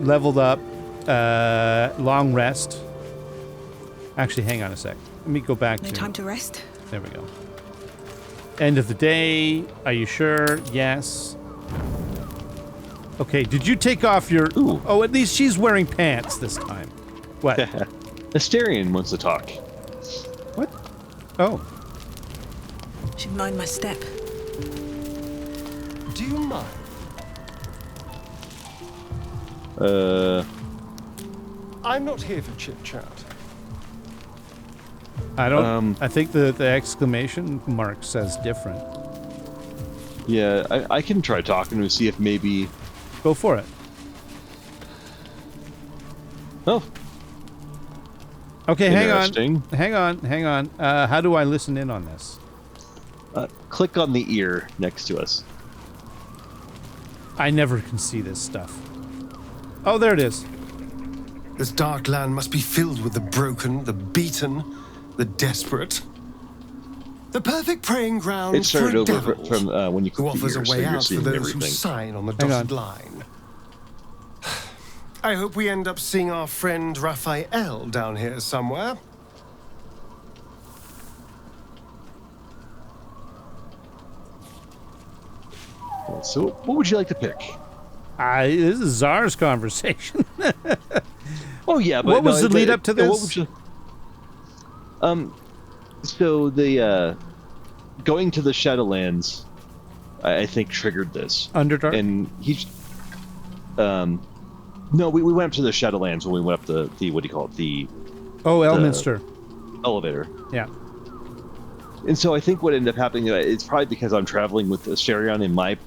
S1: leveled up, long rest. Actually, hang on a sec. Let me go back
S9: No time to rest.
S1: There we go. End of the day. Are you sure? Yes. Okay, did you take off your... Ooh. Oh, at least she's wearing pants this time. What?
S2: Asterion wants to talk.
S1: Oh.
S9: She'd mind my step.
S11: Do you mind? I'm not here for chit-chat.
S1: I don't... I think the exclamation mark says different.
S2: Yeah, I can try talking to see if maybe...
S1: Go for it.
S2: Oh.
S1: Okay, hang on. How do I listen in on this?
S2: Click on the ear next to us.
S1: I never can see this stuff. Oh, there it is.
S11: This dark land must be filled with the broken, the beaten, the desperate. The perfect praying ground
S2: It started
S11: for a
S2: over
S11: devil
S2: from when you
S11: who
S2: click the
S11: offers
S2: ear,
S11: a
S2: so
S11: way
S2: you're
S11: out for
S2: seeing
S11: those
S2: everything.
S11: who sign on the
S1: Hang
S11: dotted
S1: on.
S11: line. I hope we end up seeing our friend Raphael down here somewhere.
S2: So, what would you like to pick?
S1: This is Czar's conversation.
S2: Oh yeah, but
S1: what was the lead up to this?
S2: What would you, so the going to the Shadowlands, I think triggered this.
S1: Underdark?
S2: And he's no, we went up to the Shadowlands when we went up the what do you call it, the
S1: Elminster
S2: elevator.
S1: Yeah.
S2: And so I think what ended up happening, it's probably because I'm traveling with Asterion in my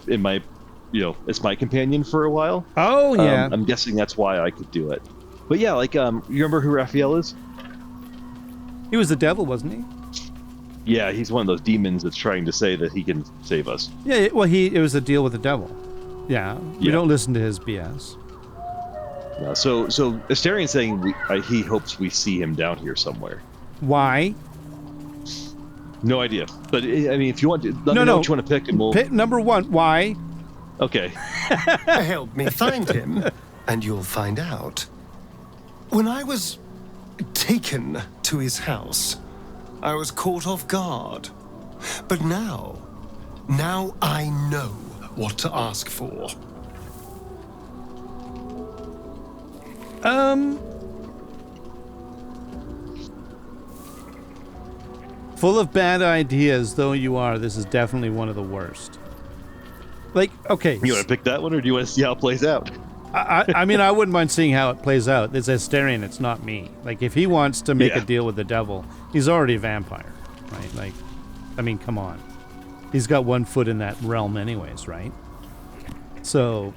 S2: it's my companion for a while.
S1: Oh yeah.
S2: I'm guessing that's why I could do it. But yeah, like you remember who Raphael is?
S1: He was the devil, wasn't he?
S2: Yeah, he's one of those demons that's trying to say that he can save us.
S1: Yeah, well, it was a deal with the devil. Yeah, we
S2: Yeah.
S1: don't listen to his BS.
S2: Yeah, so Asterian's saying he hopes we see him down here somewhere.
S1: Why?
S2: No idea. But I mean, if you want to, let me know what you want to pick, and we'll.
S1: Pick number one. Why?
S2: Okay.
S11: Help me find him, and you'll find out. When I was taken to his house, I was caught off guard. But now I know what to ask for.
S1: Full of bad ideas though you are, this is definitely one of the worst. Like, okay.
S2: You want to pick that one, or do you want to see how it plays out?
S1: I mean, I wouldn't mind seeing how it plays out. It's Asterion, it's not me. Like, if he wants to make a deal with the devil, he's already a vampire, right? Like, I mean, come on. He's got one foot in that realm anyways, right? So,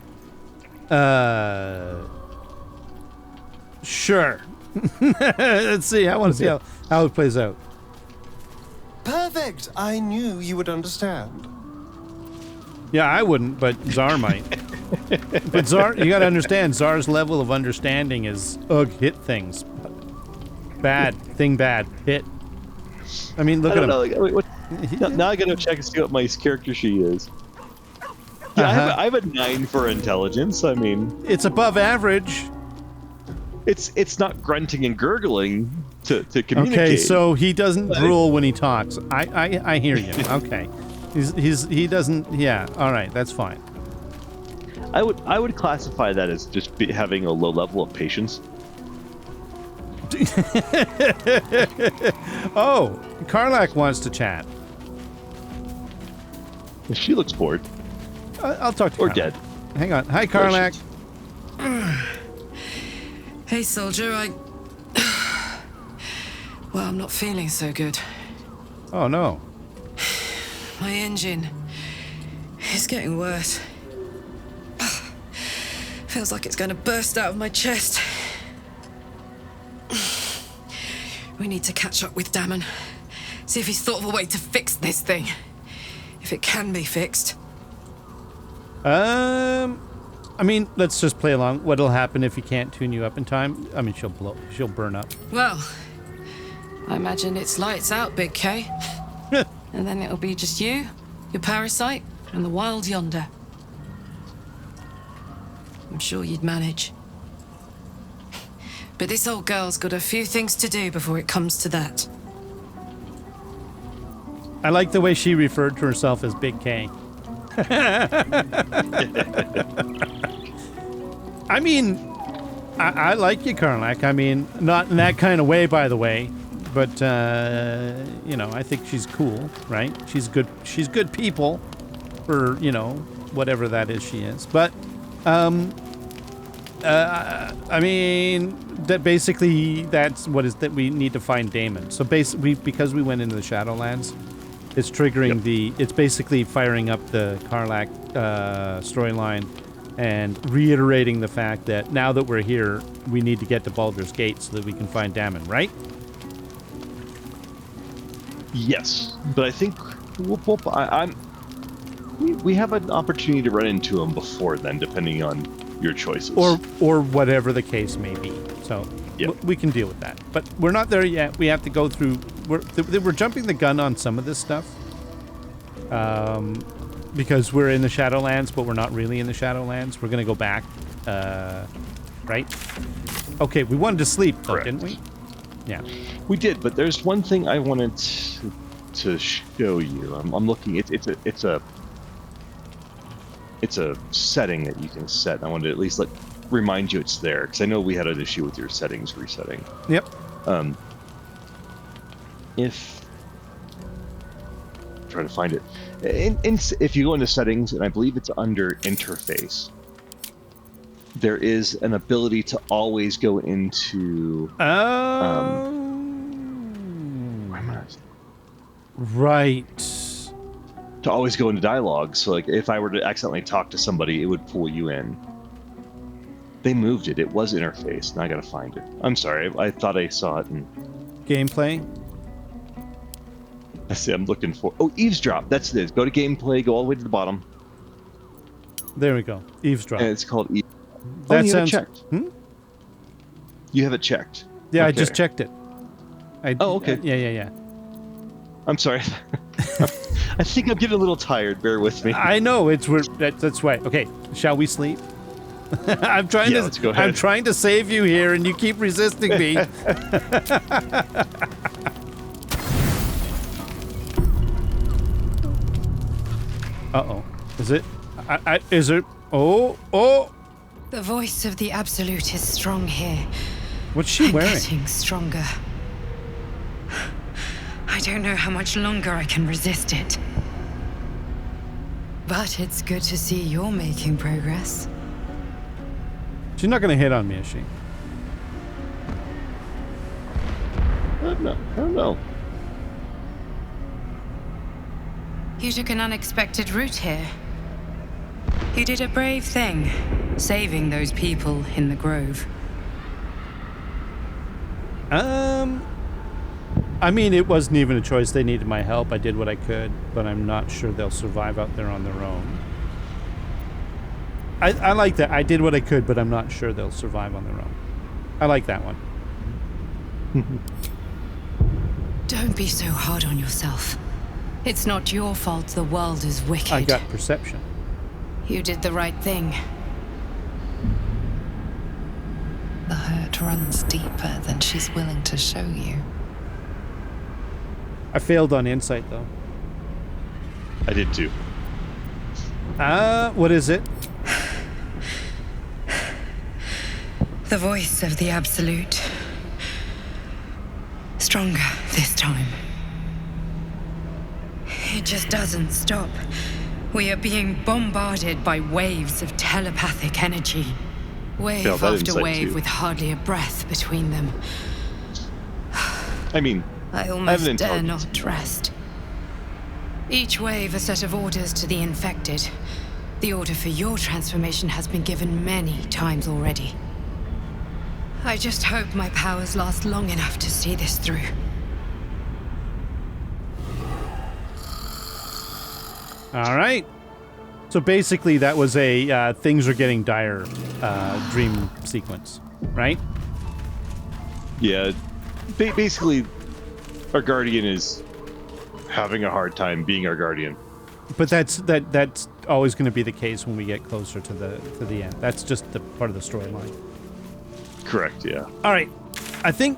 S1: sure. Let's see. I want to see how it plays out.
S11: Perfect! I knew you would understand.
S1: Yeah, I wouldn't, but Czar might. But Czar, you gotta understand, Czar's level of understanding is, hit things. Bad, hit. I mean, look at him.
S2: Know, now I gotta check and see what my character sheet is. Yeah, I have a 9 for intelligence. I mean,
S1: it's above average.
S2: It's not grunting and gurgling to communicate.
S1: Okay, so he doesn't drool when he talks. I hear you. Okay, he doesn't. Yeah, all right, that's fine.
S2: I would classify that as just having a low level of patience.
S1: Oh, Karlak wants to chat.
S2: She looks bored.
S1: I'll talk to
S2: or
S1: Karlak.
S2: Dead.
S1: Hang on. Hi, Karlak.
S6: Hey, soldier, well, I'm not feeling so good.
S1: Oh, no.
S6: My engine is getting worse. Feels like it's going to burst out of my chest. We need to catch up with Damon. See if he's thought of a way to fix this thing. If it can be fixed.
S1: I mean, let's just play along. What'll happen if he can't tune you up in time? I mean, she'll burn up.
S6: Well, I imagine it's lights out, Big K. And then it'll be just you, your parasite, and the wild yonder. I'm sure you'd manage. But this old girl's got a few things to do before it comes to that.
S1: I like the way she referred to herself as Big K. I mean, I like you, Karlak. I mean, not in that kind of way, by the way. but you know, I think she's cool, right? She's good. She's good people, for you know, whatever that is she is. But I mean, that basically that's what is that we need to find Damon. So basically, because we went into the Shadowlands, it's triggering the. It's basically firing up the Karlach storyline and reiterating the fact that now that we're here, we need to get to Baldur's Gate so that we can find Damon, right?
S2: Yes, but I think we have an opportunity to run into him before then, depending on your choices,
S1: or whatever the case may be. So we can deal with that. But we're not there yet. We have to go through. We're jumping the gun on some of this stuff, because we're in the Shadowlands, but we're not really in the Shadowlands. We're gonna go back, right? Okay, we wanted to sleep, though, didn't we? Yeah,
S2: we did. But there's one thing I wanted to show you. I'm looking. It's a setting that you can set. I wanted to at least remind you it's there, because I know we had an issue with your settings resetting.
S1: Yep.
S2: If try to find it, if you go into settings, and I believe it's under interface, there is an ability to always go into.
S1: Right.
S2: To always go into dialogue. So, like, if I were to accidentally talk to somebody, it would pull you in. They moved it. It was interface. Now I gotta find it. I'm sorry. I thought I saw it in
S1: gameplay.
S2: I see. I'm looking for. Oh, eavesdrop. That's it. Go to gameplay. Go all the way to the bottom.
S1: There we go. Eavesdrop.
S2: And it's called eavesdrop.
S1: That
S2: you
S1: sounds.
S2: have it checked. You have it checked.
S1: Yeah,
S2: okay.
S1: I just checked it.
S2: Okay.
S1: Yeah.
S2: I'm sorry. I think I'm getting a little tired. Bear with me.
S1: I know that's why. Okay, shall we sleep? I'm trying
S2: let's go ahead.
S1: I'm trying to save you here, and you keep resisting me. Uh-oh. Is it? Is it? Oh!
S10: The voice of the Absolute is strong here.
S1: What's she wearing?
S10: Getting stronger. I don't know how much longer I can resist it. But it's good to see you're making progress.
S1: She's not going to hit on me, is she?
S2: I don't know.
S10: You took an unexpected route here. You did a brave thing, saving those people in the grove.
S1: I mean, it wasn't even a choice. They needed my help. I did what I could, but I'm not sure they'll survive out there on their own. I like that. I did what I could, but I'm not sure they'll survive on their own. I like that one.
S10: Don't be so hard on yourself. It's not your fault the world is wicked.
S1: I got perception.
S10: You did the right thing.
S3: The hurt runs deeper than she's willing to show you.
S1: I failed on insight, though.
S2: I did too.
S1: What is it?
S10: The voice of the Absolute. Stronger this time. It just doesn't stop. We are being bombarded by waves of telepathic energy. Wave after wave with hardly a breath between them.
S2: I mean,
S10: I almost dare not rest. Each wave a set of orders to the infected. The order for your transformation has been given many times already. I just hope my powers last long enough to see this through.
S1: All right. So basically that was a things are getting dire dream sequence, right?
S2: Yeah. Basically, our guardian is having a hard time being our guardian.
S1: But that's always going to be the case when we get closer to the end. That's just the part of the storyline.
S2: Correct, yeah.
S1: All right. I think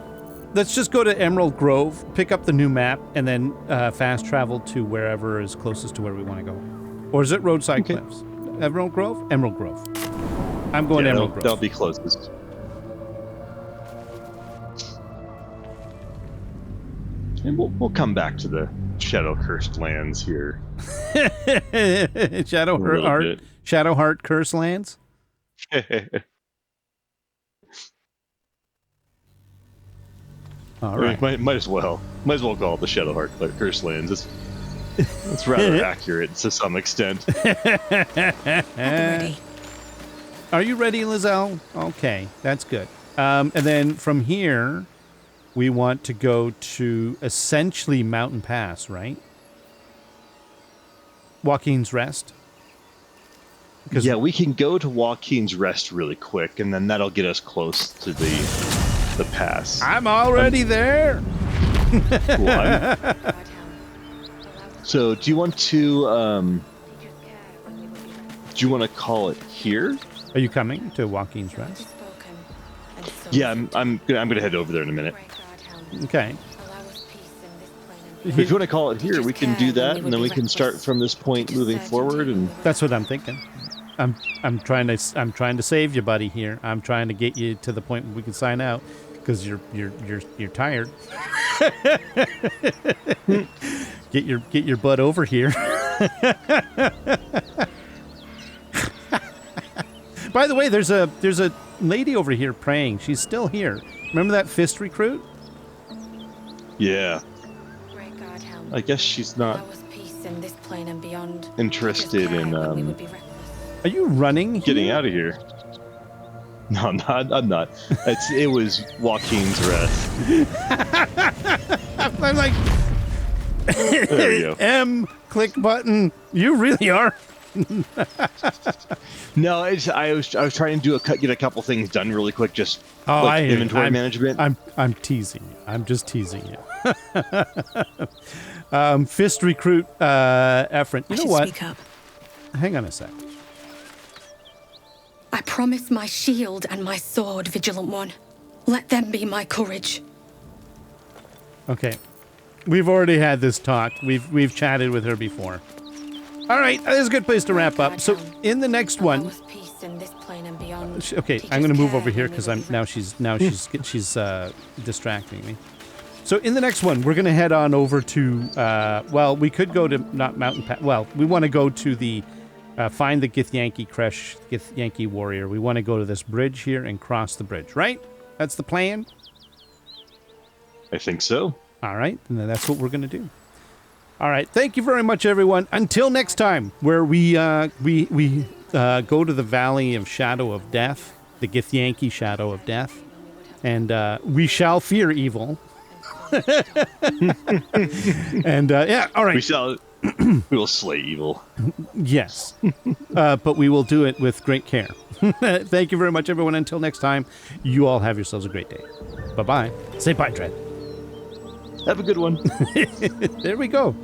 S1: let's just go to Emerald Grove, pick up the new map, and then fast travel to wherever is closest to where we want to go. Or is it Roadside Cliffs? Emerald Grove? Emerald Grove. I'm going to Emerald Grove.
S2: That'll be closest. And we'll come back to the shadow cursed lands here.
S1: Shadowheart Curse Lands. All right.
S2: Might as well call it the Shadowheart Curse Lands. It's rather accurate to some extent.
S10: Ready.
S1: Are you ready, Lizelle? Okay, that's good. And then from here, we want to go to essentially Mountain Pass, right? Joaquin's Rest.
S2: Yeah, we can go to Joaquin's Rest really quick, and then that'll get us close to the pass.
S1: I'm already there.
S2: Cool, so, do you want to call it here?
S1: Are you coming to Joaquin's Rest?
S2: Yeah, I'm gonna head over there in a minute.
S1: Okay.
S2: If you want to call it here, we can do that, and then we can start from this point moving forward. And
S1: that's what I'm thinking. I'm trying to save you, buddy. Here, I'm trying to get you to the point where we can sign out because you're tired. Get your butt over here. By the way, there's a lady over here praying. She's still here. Remember that fist recruit?
S2: Yeah. I guess she's not interested in
S1: Are you running?
S2: Getting out of here. No, I'm not. It was Joaquin's Rest.
S1: I'm like,
S2: there we go.
S1: M, click button. You really are.
S2: No, I was trying to get a couple things done really quick, just inventory management.
S1: I'm teasing you. I'm just teasing you. Fist recruit, Efren. You know what?
S12: Speak up.
S1: Hang on a sec.
S12: I promise my shield and my sword, Vigilant One. Let them be my courage.
S1: Okay. We've already had this talk. We've chatted with her before. All right, this is a good place to wrap up. So in the next one, okay, I'm going to move over here because she's distracting me. So in the next one, we're going to head on over to we could go to not Mountain Pass. Well, we want to go to the find the Githyanki warrior. We want to go to this bridge here and cross the bridge, right? That's the plan.
S2: I think so.
S1: All right, and then that's what we're going to do. All right, thank you very much, everyone. Until next time, where we go to the Valley of Shadow of Death, the Githyanki Shadow of Death, and we shall fear evil. And yeah, all right.
S2: We will slay evil.
S1: Yes, but we will do it with great care. Thank you very much, everyone. Until next time, you all have yourselves a great day. Bye-bye. Say bye, Dread.
S2: Have a good one.
S1: There we go.